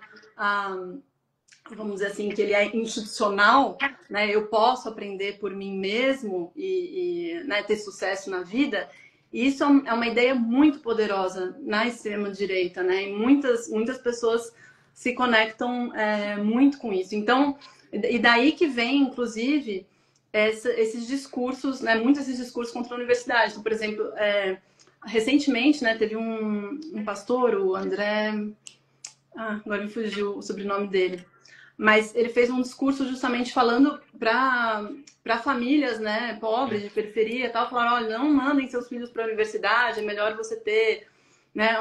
vamos dizer assim, que ele é institucional, né, eu posso aprender por mim mesmo e né, ter sucesso na vida. Isso é uma ideia muito poderosa na extrema-direita, né? E muitas pessoas se conectam muito com isso. Então, e daí que vem, inclusive, esses discursos, né? Muitos desses discursos contra a universidade. Então, por exemplo, recentemente, né, teve um pastor, o André... agora me fugiu o sobrenome dele. Mas ele fez um discurso justamente falando para famílias, né, pobres, de periferia e tal, falaram, olha, não mandem seus filhos para a universidade, é melhor você ter, né,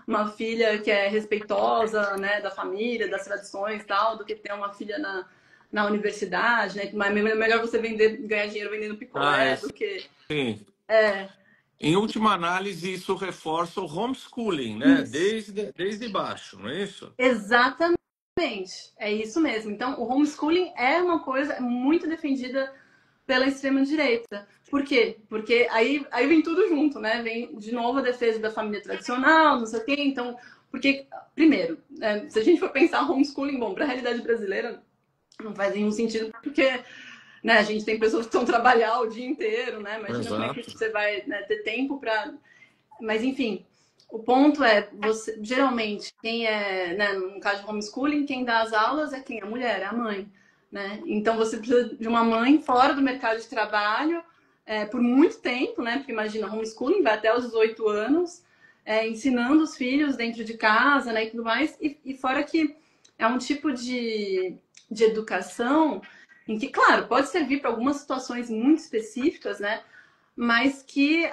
uma filha que é respeitosa, né, da família, das tradições e tal, do que ter uma filha na universidade, né, mas é melhor você ganhar dinheiro vendendo picolé do que... Sim. Em última análise, isso reforça o homeschooling, né? Desde baixo, não é isso? Exatamente. É isso mesmo. Então, o homeschooling é uma coisa muito defendida pela extrema-direita. Por quê? Porque aí vem tudo junto, né? Vem, de novo, a defesa da família tradicional, não sei o quê. Então, porque, primeiro, se a gente for pensar homeschooling, bom, para a realidade brasileira não faz nenhum sentido, porque né, a gente tem pessoas que estão trabalhar o dia inteiro, né? Imagina como é que você vai ter tempo para... Mas, enfim... O ponto é, geralmente, quem né, no caso de homeschooling, quem dá as aulas é quem? A mulher, é a mãe. Né? Então, você precisa de uma mãe fora do mercado de trabalho por muito tempo, né? Porque imagina, homeschooling vai até os 18 anos, ensinando os filhos dentro de casa, né, e tudo mais. E fora que é um tipo de educação em que, claro, pode servir para algumas situações muito específicas, né? Mas que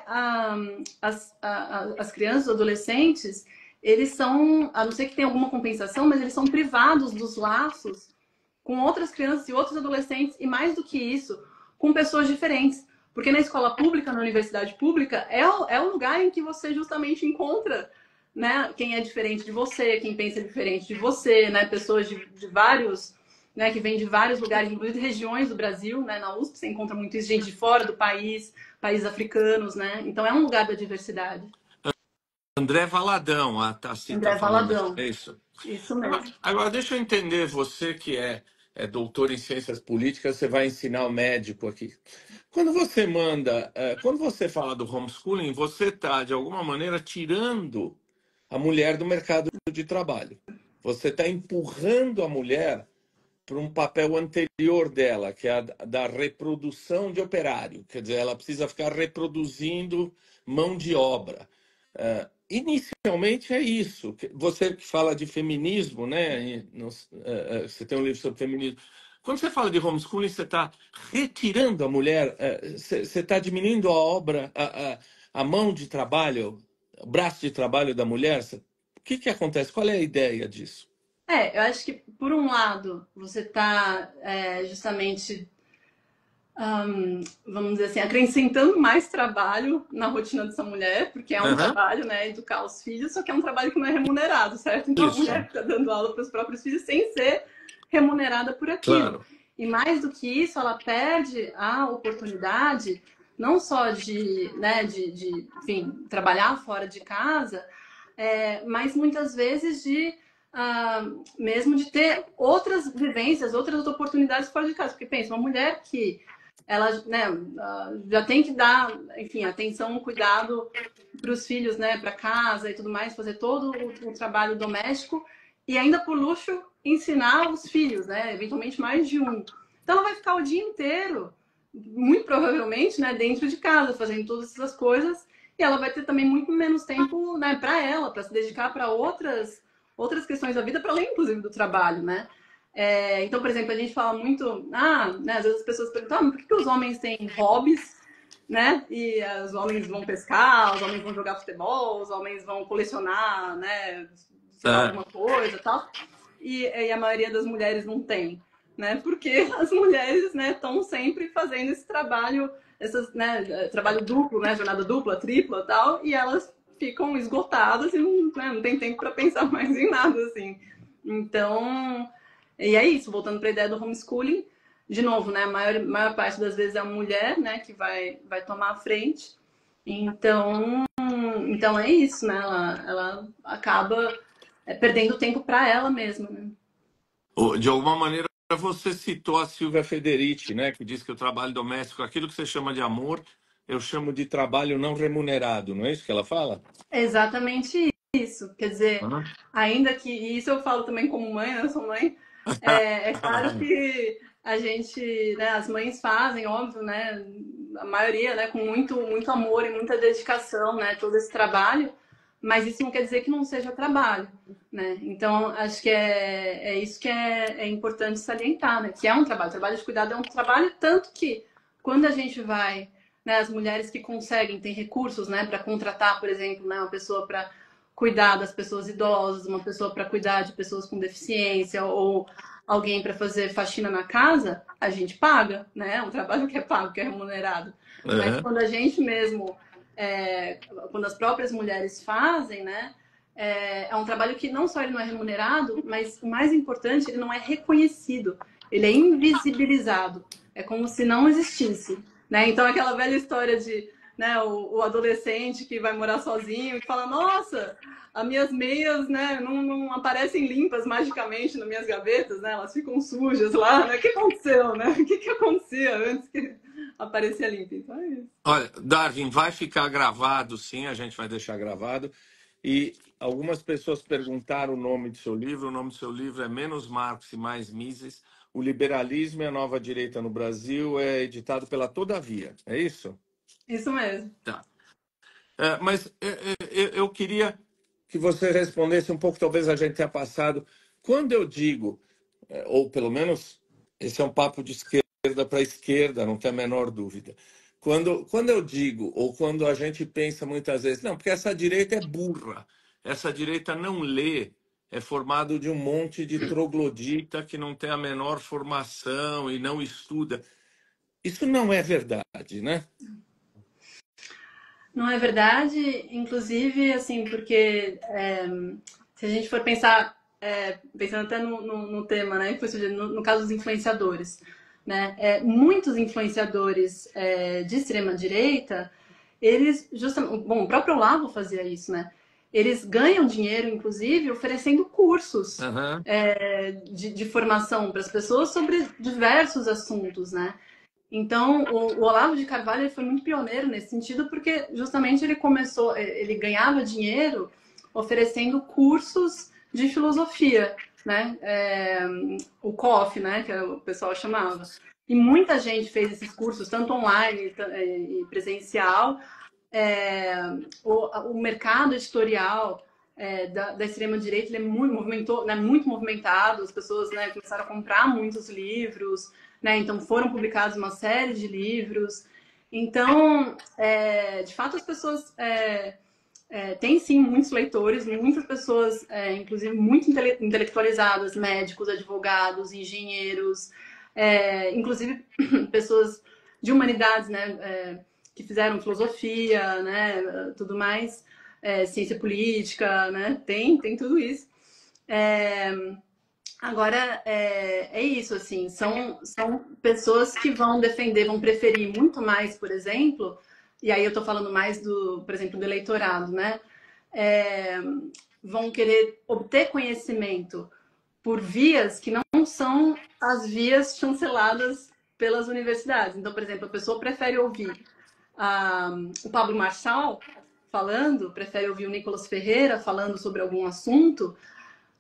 as crianças, os adolescentes, eles são, a não ser que tenha alguma compensação, mas eles são privados dos laços com outras crianças e outros adolescentes, e mais do que isso, com pessoas diferentes. Porque na escola pública, na universidade pública, é o lugar em que você justamente encontra, né, quem é diferente de você, quem pensa diferente de você, né, pessoas de vários... Né, que vem de vários lugares, inclusive regiões do Brasil, né, na USP você encontra muita gente de fora do países africanos, né? Então é um lugar da diversidade. André Valadão, a Tassi está falando, é isso? Isso mesmo. Agora, deixa eu entender, você que é doutor em ciências políticas, você vai ensinar o médico aqui. Quando você fala do homeschooling, você está, de alguma maneira, tirando a mulher do mercado de trabalho. Você está empurrando a mulher para um papel anterior dela, que é a da reprodução de operário. Quer dizer, ela precisa ficar reproduzindo mão de obra. Inicialmente é isso. Você que fala de feminismo, né? Você tem um livro sobre feminismo. Quando você fala de homeschooling, você está retirando a mulher, você está diminuindo a obra, a mão de trabalho, o braço de trabalho da mulher. O que acontece? Qual é a ideia disso? Eu acho que, por um lado, você está justamente, vamos dizer assim, acrescentando mais trabalho na rotina dessa mulher, porque é um trabalho, né, educar os filhos, só que é um trabalho que não é remunerado, certo? Então a mulher fica dando aula para os próprios filhos sem ser remunerada por aquilo. Claro. E mais do que isso, ela perde a oportunidade não só né, enfim, trabalhar fora de casa, mas muitas vezes mesmo de ter outras vivências, outras oportunidades fora de casa. Porque pensa, uma mulher que ela, né, já tem que dar, enfim, atenção, cuidado para os filhos, né, para casa e tudo mais, fazer todo o trabalho doméstico e ainda por luxo ensinar os filhos, né, eventualmente mais de um. Então ela vai ficar o dia inteiro, muito provavelmente, né, dentro de casa, fazendo todas essas coisas, e ela vai ter também muito menos tempo, né, para ela, para se dedicar para outras questões da vida, para além, inclusive, do trabalho, né? Então, por exemplo, a gente fala muito, né, às vezes as pessoas perguntam, mas por que os homens têm hobbies, né? E os homens vão pescar, os homens vão jogar futebol, os homens vão colecionar, né, sei lá, É. alguma coisa, tal. E a maioria das mulheres não tem, né? Porque as mulheres, né, estão sempre fazendo esse trabalho, né, trabalho duplo, né, jornada dupla, tripla, tal, e elas ficam esgotadas e não, né, não tem tempo para pensar mais em nada, assim. Então, e é isso, voltando para a ideia do homeschooling, de novo, né, a maior parte das vezes é a mulher, né, que vai tomar a frente. Então é isso, né? Ela acaba perdendo tempo para ela mesma, né? De alguma maneira, você citou a Silvia Federici, né, que diz que o trabalho doméstico, aquilo que você chama de amor, eu chamo de trabalho não remunerado, não é isso que ela fala? É exatamente isso. Quer dizer, Uhum. ainda que, e isso eu falo também como mãe, né? Eu sou mãe, é claro que a gente, né, as mães fazem, óbvio, né? A maioria, né, com muito, muito amor e muita dedicação, né? Todo esse trabalho, mas isso não quer dizer que não seja trabalho, né? Então, acho que é isso que é importante salientar, né? Que é um trabalho. O trabalho de cuidado é um trabalho, tanto que quando a gente vai, né, as mulheres que conseguem, têm recursos, né, para contratar, por exemplo, né, uma pessoa para cuidar das pessoas idosas, uma pessoa para cuidar de pessoas com deficiência ou alguém para fazer faxina na casa, a gente paga, né? É um trabalho que é pago, que é remunerado. Mas É. quando a gente mesmo, quando as próprias mulheres fazem, né? É um trabalho que não só ele não é remunerado, mas o mais importante, ele não é reconhecido, ele é invisibilizado. É como se não existisse, né? Então aquela velha história de, né, o adolescente que vai morar sozinho e que fala, nossa, as minhas meias, né, não aparecem limpas magicamente nas minhas gavetas, né? Elas ficam sujas lá, né? O que aconteceu, né? O que acontecia antes que aparecia limpa? Então é isso. Olha, Darwin, vai ficar gravado, sim, a gente vai deixar gravado. E algumas pessoas perguntaram o nome do seu livro. O nome do seu livro é Menos Marx e Mais Mises: O Liberalismo e a Nova Direita no Brasil. É editado pela Todavia, é isso? Isso mesmo. Tá. Mas eu queria que você respondesse um pouco, talvez a gente tenha passado. Quando eu digo, ou pelo menos esse é um papo de esquerda para esquerda, não tem a menor dúvida. Quando eu digo, ou quando a gente pensa muitas vezes, não, porque essa direita é burra, essa direita não lê, é formado de um monte de troglodita que não tem a menor formação e não estuda. Isso não é verdade, né? Não é verdade, inclusive, assim, porque se a gente for pensar, pensando até no tema, né, que foi sugerido, no caso dos influenciadores, né, muitos influenciadores de extrema-direita, eles, justamente, bom, o próprio Olavo fazia isso, né, eles ganham dinheiro, inclusive, oferecendo cursos Aham. de formação para as pessoas sobre diversos assuntos, né, então, o Olavo de Carvalho ele foi muito pioneiro nesse sentido, porque justamente ele começou, ele ganhava dinheiro oferecendo cursos de filosofia, né? O COF, né? Que o pessoal chamava. E muita gente fez esses cursos, tanto online e presencial. É, o mercado editorial da extrema-direita ele é muito movimentado, as pessoas, né, começaram a comprar muitos livros, né, então foram publicados uma série de livros. Então, de fato, as pessoas têm sim muitos leitores, muitas pessoas, inclusive muito intelectualizadas, médicos, advogados, engenheiros, inclusive pessoas de humanidades, né, que fizeram filosofia, né, tudo mais, ciência política, né, tem tudo isso. É, Agora, isso, assim, são pessoas que vão defender, vão preferir muito mais, por exemplo, e aí eu estou falando mais por exemplo, do eleitorado, né? É, Vão querer obter conhecimento por vias que não são as vias chanceladas pelas universidades. Então, por exemplo, a pessoa prefere ouvir o Pablo Marçal falando, prefere ouvir o Nicolas Ferreira falando sobre algum assunto,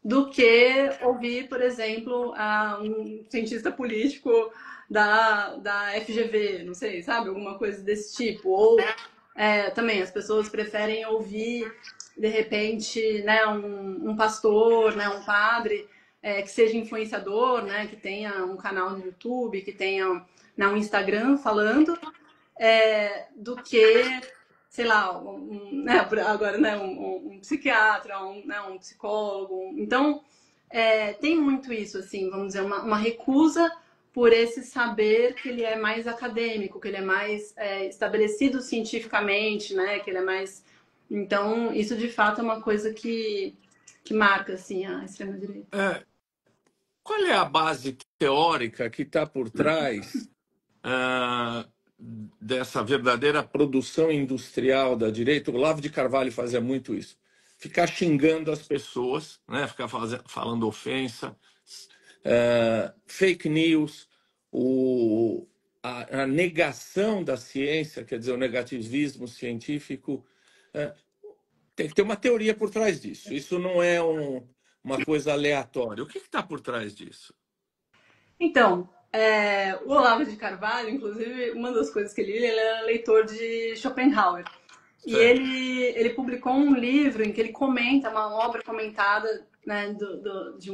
do que ouvir, por exemplo, um cientista político da FGV, não sei, sabe? Alguma coisa desse tipo. Ou também as pessoas preferem ouvir, de repente, né, um pastor, né, um padre que seja influenciador, né, que tenha um canal no YouTube, que tenha, né, um Instagram falando, do que, sei lá, né, agora, né, um psiquiatra, né, um psicólogo. Então, tem muito isso, assim, vamos dizer, uma recusa por esse saber que ele é mais acadêmico, que ele é mais estabelecido cientificamente, né, que ele é mais... Então, isso de fato é uma coisa que marca, assim, a extrema-direita. Qual é a base teórica que está por trás ah, dessa verdadeira produção industrial da direita? O Olavo de Carvalho fazia muito isso. Ficar xingando as pessoas, né? Ficar falando ofensa, fake news, a negação da ciência, quer dizer, o negativismo científico. Tem que ter uma teoria por trás disso. Isso não é uma coisa aleatória. O que está por trás disso? Então, o Olavo de Carvalho, inclusive, uma das coisas que ele era leitor de Schopenhauer. E Certo. ele publicou um livro em que ele comenta uma obra comentada, né, de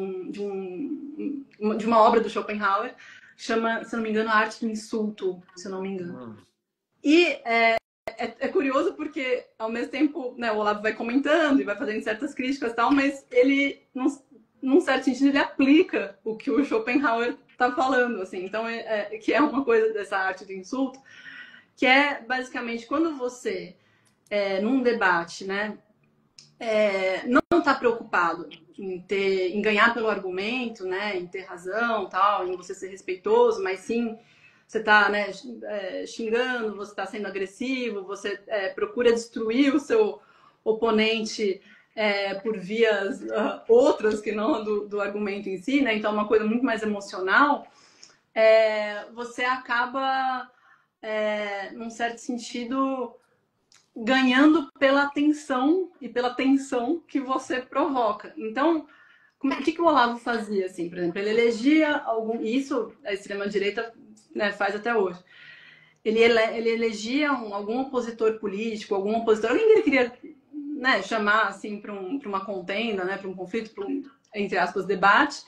uma obra do Schopenhauer, que chama, se não me engano, A Arte do Insulto, se eu não me engano. E é curioso porque, ao mesmo tempo, né, o Olavo vai comentando e vai fazendo certas críticas e tal, mas ele, num certo sentido, ele aplica o que o Schopenhauer está falando, assim. Então, que é uma coisa dessa arte do insulto, que é, basicamente, quando você, num debate, né, não está preocupado em ganhar pelo argumento, né, em ter razão, tal, em você ser respeitoso, mas sim você está, né, xingando, você está sendo agressivo, você procura destruir o seu oponente por vias outras que não do argumento em si, né? Então, é uma coisa muito mais emocional. Você acaba, num certo sentido, ganhando pela atenção e pela tensão que você provoca. Então, o que o Olavo fazia, assim, por exemplo? Ele elegia algum... Isso a extrema-direita, né, faz até hoje. Ele elegia algum opositor político, algum opositor, alguém que ele queria, né, chamar assim, para uma contenda, né, para um conflito, para um, entre aspas, debate.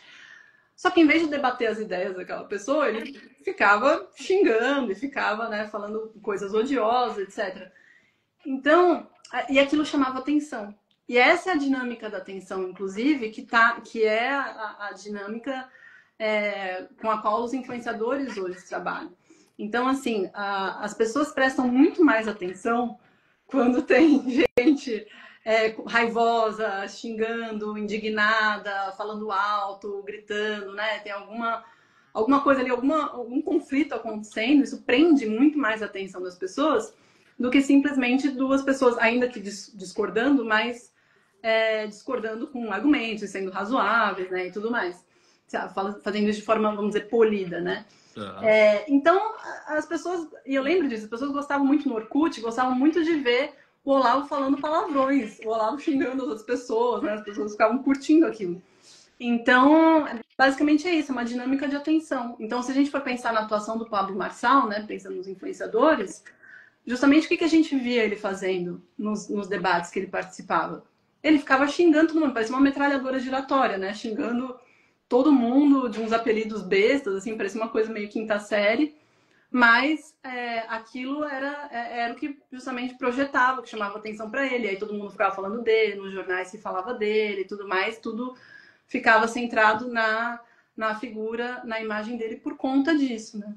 Só que em vez de debater as ideias daquela pessoa, ele ficava xingando e ficava, né, falando coisas odiosas, etc. Então, e aquilo chamava atenção. E essa é a dinâmica da atenção, inclusive, que é a dinâmica com a qual os influenciadores hoje trabalham. Então, assim, as pessoas prestam muito mais atenção quando tem gente raivosa, xingando, indignada, falando alto, gritando, né? Tem alguma coisa ali, algum conflito acontecendo, isso prende muito mais a atenção das pessoas do que simplesmente duas pessoas, ainda que discordando, mas discordando com argumentos, sendo razoáveis, né, e tudo mais. Fazendo isso de forma, vamos dizer, polida, né? Então, as pessoas, e eu lembro disso, as pessoas gostavam muito no Orkut, gostavam muito de ver o Olavo falando palavrões, o Olavo xingando as outras pessoas, né? As pessoas ficavam curtindo aquilo. Então, basicamente é isso, é uma dinâmica de atenção. Então, se a gente for pensar na atuação do Pablo Marçal, né, pensando nos influenciadores, justamente o que a gente via ele fazendo nos debates que ele participava? Ele ficava xingando todo mundo, parecia uma metralhadora giratória, né? Xingando todo mundo de uns apelidos bestas, assim, parecia uma coisa meio quinta série, mas aquilo era o que justamente projetava, que chamava atenção para ele. Aí todo mundo ficava falando dele, nos jornais se falava dele e tudo mais, tudo ficava centrado na figura, na imagem dele por conta disso, né?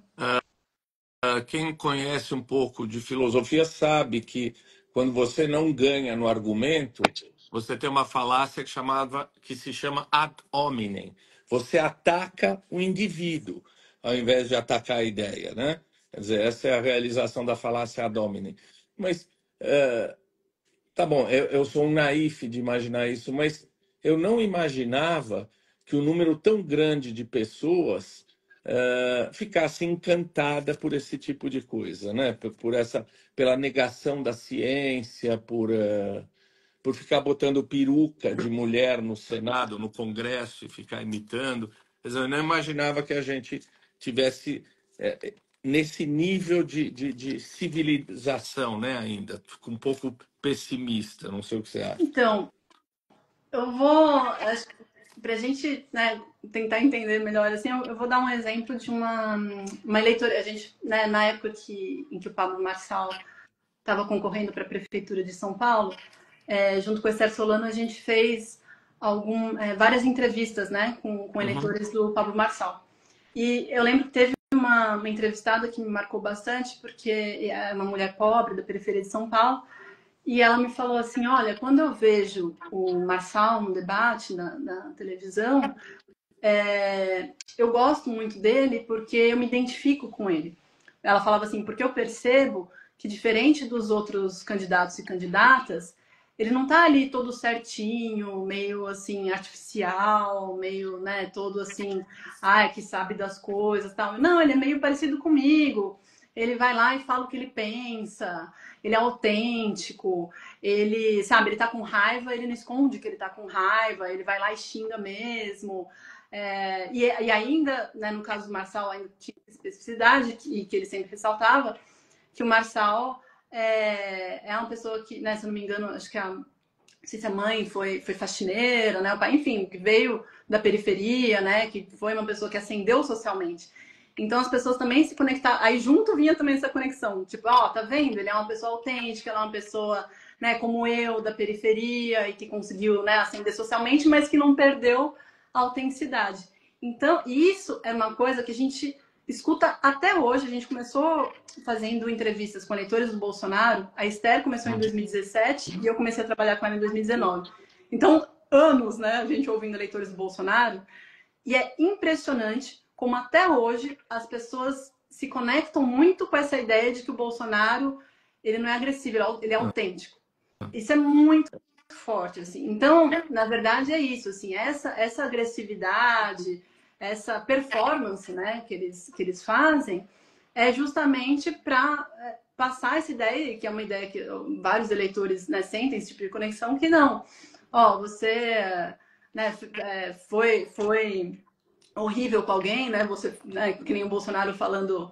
Quem conhece um pouco de filosofia sabe que quando você não ganha no argumento, você tem uma falácia que se chama ad hominem. Você ataca o indivíduo ao invés de atacar a ideia, né? Quer dizer, essa é a realização da falácia ad hominem. Mas tá bom, eu sou um naífe de imaginar isso, mas eu não imaginava que um número tão grande de pessoas ficasse encantada por esse tipo de coisa, né? Pela negação da ciência, por ficar botando peruca de mulher no Senado, no Congresso, e ficar imitando. Quer dizer, eu não imaginava que a gente tivesse nesse nível de civilização, né, ainda. Fico um pouco pessimista, não sei o que você acha. Então, eu vou, acho que pra gente, né, tentar entender melhor, assim, eu vou dar um exemplo de uma eleitora, a gente, né, na época em que o Pablo Marçal estava concorrendo para a Prefeitura de São Paulo, junto com o Esther Solano, a gente fez várias entrevistas, né, com eleitores do Pablo Marçal. E eu lembro que teve uma entrevistada que me marcou bastante, porque é uma mulher pobre da periferia de São Paulo, e ela me falou assim, olha, quando eu vejo o Marçal no debate na televisão, eu gosto muito dele porque eu me identifico com ele. Ela falava assim, porque eu percebo que diferente dos outros candidatos e candidatas, ele não tá ali todo certinho, meio assim, artificial, meio, né, todo assim, que sabe das coisas, tal. Não, ele é meio parecido comigo. Ele vai lá e fala o que ele pensa, ele é autêntico, ele, sabe, ele tá com raiva, ele não esconde que ele tá com raiva, ele vai lá e xinga mesmo. E ainda, né, no caso do Marçal, ainda tinha especificidade, que ele sempre ressaltava, que o Marçal é uma pessoa que, né, se eu não me engano, acho que não sei se a mãe foi faxineira, né, o pai, enfim, que veio da periferia, né, que foi uma pessoa que ascendeu socialmente. Então as pessoas também se conectaram, aí junto vinha também essa conexão, tipo, tá vendo? Ele é uma pessoa autêntica, ela é uma pessoa, né, como eu, da periferia, e que conseguiu, né, ascender socialmente, mas que não perdeu a autenticidade. Então, isso é uma coisa que a gente escuta até hoje. A gente começou fazendo entrevistas com eleitores do Bolsonaro. A Esther começou em 2017 e eu comecei a trabalhar com ela em 2019. Então, anos, né, a gente ouvindo eleitores do Bolsonaro. E é impressionante como até hoje as pessoas se conectam muito com essa ideia de que o Bolsonaro, ele não é agressivo, ele é autêntico. Isso é muito forte, assim. Então, na verdade, é isso, assim, essa agressividade, essa performance, né, que eles fazem, é justamente para passar essa ideia, que é uma ideia que vários eleitores, né, sentem esse tipo de conexão, que não, você, né, foi horrível com alguém, né, você, né, que nem o Bolsonaro falando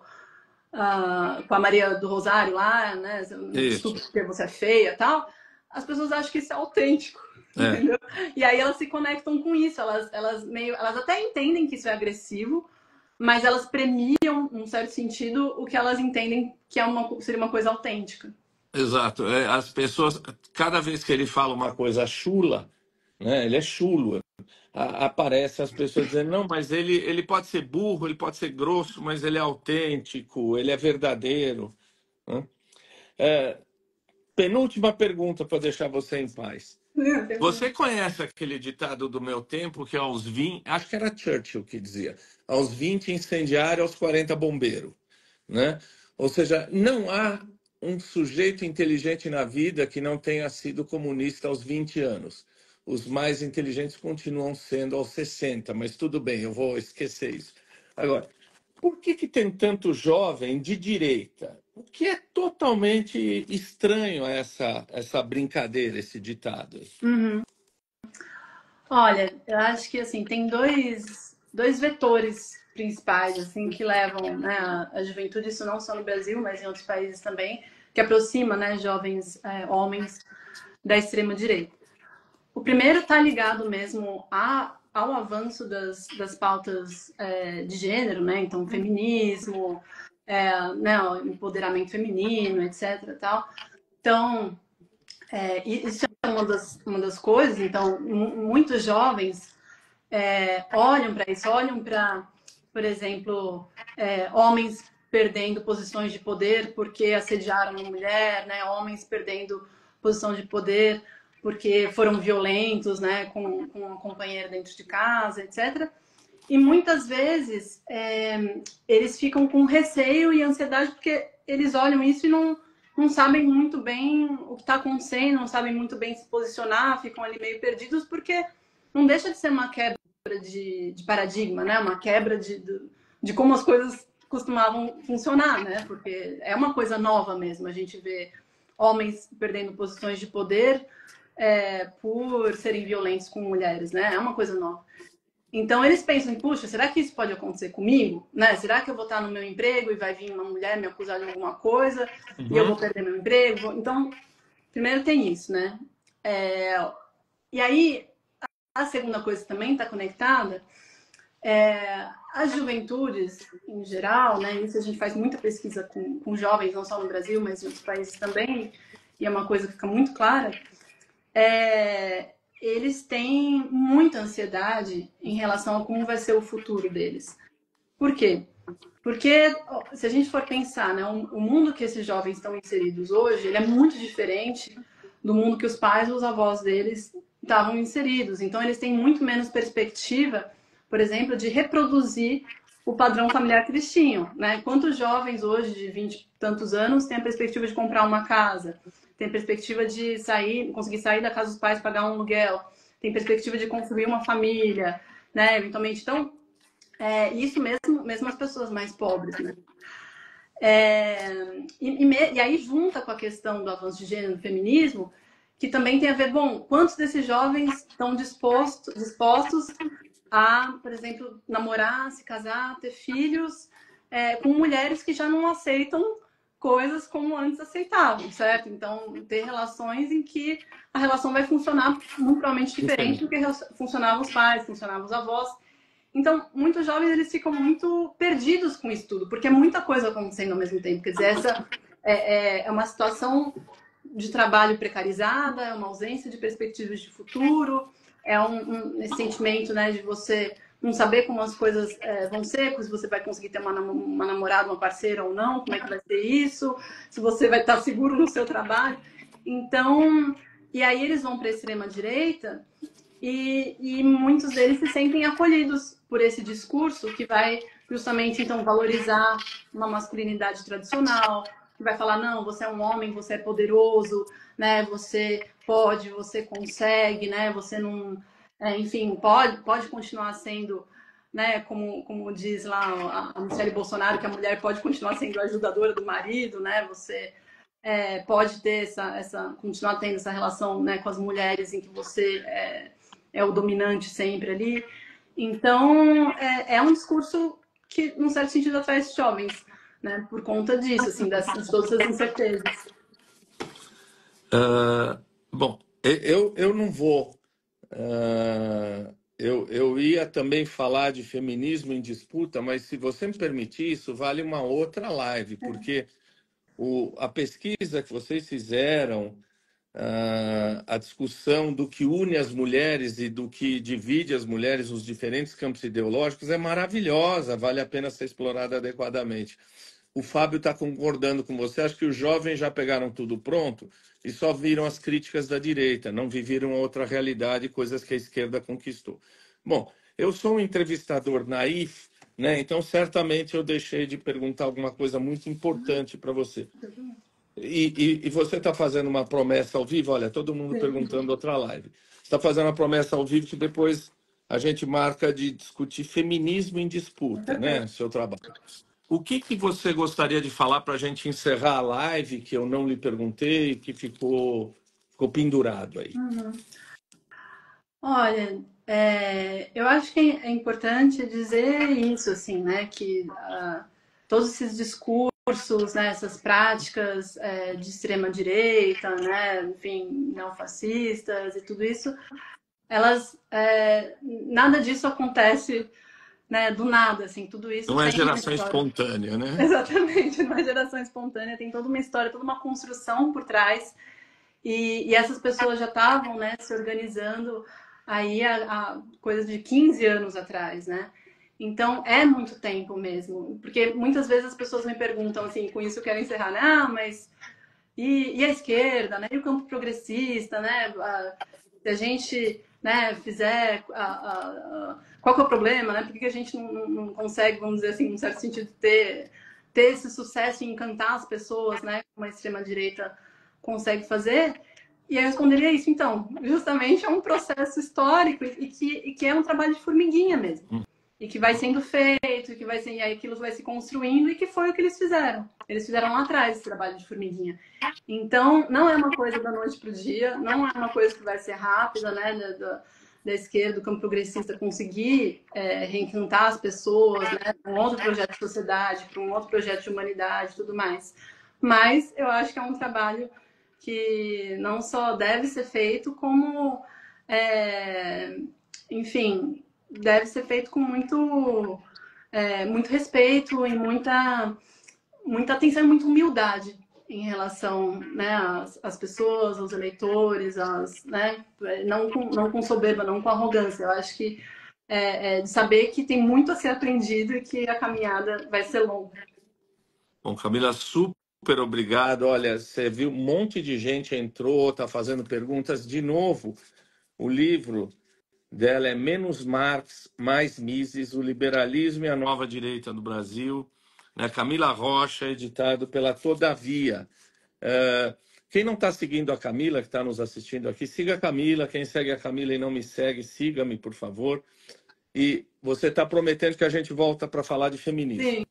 com a Maria do Rosário lá, né, desculpa porque você é feia e tal, as pessoas acham que isso é autêntico, entendeu? E aí elas se conectam com isso, elas até entendem que isso é agressivo, mas elas premiam, num certo sentido, o que elas entendem que seria uma coisa autêntica. Exato. As pessoas, cada vez que ele fala uma coisa chula, né, ele é chulo, aparece as pessoas dizendo, não, mas ele pode ser burro, ele pode ser grosso, mas ele é autêntico, ele é verdadeiro. Né? Penúltima pergunta para deixar você em paz. Você conhece aquele ditado do meu tempo que aos 20, acho que era Churchill que dizia, aos 20 incendiário, aos 40 bombeiro, né? Ou seja, não há um sujeito inteligente na vida que não tenha sido comunista aos 20 anos. Os mais inteligentes continuam sendo aos 60, mas tudo bem, eu vou esquecer isso. Agora, por que tem tanto jovem de direita? O que é totalmente estranho essa brincadeira, esse ditado. Uhum. Olha, eu acho que assim tem dois vetores principais assim que levam, né, a juventude, isso não só no Brasil, mas em outros países também, que aproxima, né, jovens homens da extrema direita. O primeiro está ligado mesmo ao avanço das pautas de gênero, né? Então, feminismo, né, empoderamento feminino, etc. Tal. Então, isso é uma das coisas. Então, muitos jovens olham para isso, olham para, por exemplo, homens perdendo posições de poder porque assediaram uma mulher, né? Homens perdendo posição de poder porque foram violentos, né, com uma companheira dentro de casa, etc. E muitas vezes eles ficam com receio e ansiedade porque eles olham isso e não sabem muito bem o que está acontecendo, não sabem muito bem se posicionar, ficam ali meio perdidos porque não deixa de ser uma quebra de paradigma, né? Uma quebra de como as coisas costumavam funcionar, né? Porque é uma coisa nova mesmo, a gente vê homens perdendo posições de poder por serem violentos com mulheres, né? É uma coisa nova. Então eles pensam, puxa, será que isso pode acontecer comigo? Né? Será que eu vou estar no meu emprego e vai vir uma mulher me acusar de alguma coisa e eu vou perder meu emprego? Então, primeiro tem isso, né? E aí, a segunda coisa que também está conectada as juventudes em geral, né? Isso a gente faz muita pesquisa com jovens, não só no Brasil, mas em outros países também, e é uma coisa que fica muito clara. Eles têm muita ansiedade em relação a como vai ser o futuro deles. Por quê? Porque se a gente for pensar, né, o mundo que esses jovens estão inseridos hoje, ele é muito diferente do mundo que os pais ou os avós deles estavam inseridos. Então eles têm muito menos perspectiva, por exemplo, de reproduzir o padrão familiar que eles tinham, né? Quantos jovens hoje de 20 e tantos anos têm a perspectiva de comprar uma casa? Tem perspectiva de conseguir sair da casa dos pais, pagar um aluguel, tem perspectiva de construir uma família, né? Eventualmente. Então, isso mesmo as pessoas mais pobres, né? E aí junta com a questão do avanço de gênero, do feminismo, que também tem a ver, quantos desses jovens estão dispostos a, por exemplo, namorar, se casar, ter filhos com mulheres que já não aceitam coisas como antes aceitavam, certo? Então, ter relações em que a relação vai funcionar muito provavelmente diferente do que funcionavam os pais, funcionavam os avós. Então, muitos jovens eles ficam muito perdidos com isso tudo, porque é muita coisa acontecendo ao mesmo tempo. Quer dizer, essa é uma situação de trabalho precarizada, é uma ausência de perspectivas de futuro, esse sentimento, né, de você não saber como as coisas vão ser, se você vai conseguir ter uma namorada, uma parceira ou não, como é que vai ser isso, se você vai estar seguro no seu trabalho. Então, e aí eles vão para a extrema-direita e muitos deles se sentem acolhidos por esse discurso que vai justamente, então, valorizar uma masculinidade tradicional, que vai falar, não, você é um homem, você é poderoso, né? Você pode, você consegue, né? Você não... enfim, pode continuar sendo, né? Como diz lá a Michelle Bolsonaro, que a mulher pode continuar sendo a ajudadora do marido, né? Você pode ter continuar tendo essa relação, né, com as mulheres em que você é o dominante sempre ali. Então, é um discurso que, num certo sentido, atrai esses jovens, né? Por conta disso, assim, de todas as incertezas. Bom, eu não vou... eu ia também falar de feminismo em disputa, mas se você me permitir, isso vale uma outra live, porque a pesquisa que vocês fizeram, a discussão do que une as mulheres e do que divide as mulheres nos diferentes campos ideológicos é maravilhosa, vale a pena ser explorada adequadamente. O Fábio está concordando com você, acho que os jovens já pegaram tudo pronto e só viram as críticas da direita, não viveram outra realidade, coisas que a esquerda conquistou. Bom, eu sou um entrevistador naif, né? Então certamente eu deixei de perguntar alguma coisa muito importante para você. E você está fazendo uma promessa ao vivo, olha, todo mundo perguntando outra live. Você está fazendo uma promessa ao vivo que depois a gente marca de discutir feminismo em disputa, né? Seu trabalho. O que você gostaria de falar para a gente encerrar a live, que eu não lhe perguntei, que ficou pendurado aí? Olha, eu acho que é importante dizer isso, assim, né? Que todos esses discursos, né, essas práticas de extrema-direita, né, enfim, neofascistas e tudo isso, elas, nada disso acontece, né, do nada, assim, tudo isso não é tem geração espontânea, né? Exatamente, não é geração espontânea, tem toda uma história, toda uma construção por trás, e essas pessoas já estavam, né, se organizando aí há coisa de 15 anos atrás, né? Então, é muito tempo mesmo, porque muitas vezes as pessoas me perguntam, assim, com isso eu quero encerrar, né? Mas e a esquerda, né? E o campo progressista, né? Se a gente, né, fizer... qual que é o problema, né? Por que a gente não consegue, vamos dizer assim, num certo sentido, ter esse sucesso em encantar as pessoas, né? Como a extrema-direita consegue fazer? E eu responderia isso, então, justamente é um processo histórico e que é um trabalho de formiguinha mesmo. e que vai sendo feito, que vai ser, e aí aquilo vai se construindo, e que foi o que eles fizeram. Eles fizeram lá atrás esse trabalho de formiguinha. Então, não é uma coisa da noite para o dia, não é uma coisa que vai ser rápida, né, da esquerda, do campo progressista, conseguir reencantar as pessoas, né, para um outro projeto de sociedade, para um outro projeto de humanidade e tudo mais. Mas eu acho que é um trabalho que não só deve ser feito, como, enfim, deve ser feito com muito respeito e muita atenção e muita humildade em relação, né, às pessoas, aos eleitores, né, não com soberba, não com arrogância. Eu acho que de saber que tem muito a ser aprendido e que a caminhada vai ser longa. Bom, Camila, super obrigado. Olha, você viu um monte de gente entrou, está fazendo perguntas. De novo, o livro dela é Menos Marx, Mais Mises, o liberalismo e a nova direita no Brasil, né? Camila Rocha, editado pela Todavia. Quem não está seguindo a Camila, que está nos assistindo aqui, siga a Camila. Quem segue a Camila e não me segue, siga-me, por favor. E você está prometendo que a gente volta para falar de feminismo, Sim,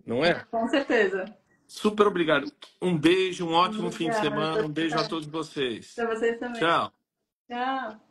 não é? com certeza. Super obrigado. Um beijo, um ótimo fim de Obrigada. semana. Um beijo a todos vocês. Para vocês também. Tchau. Tchau.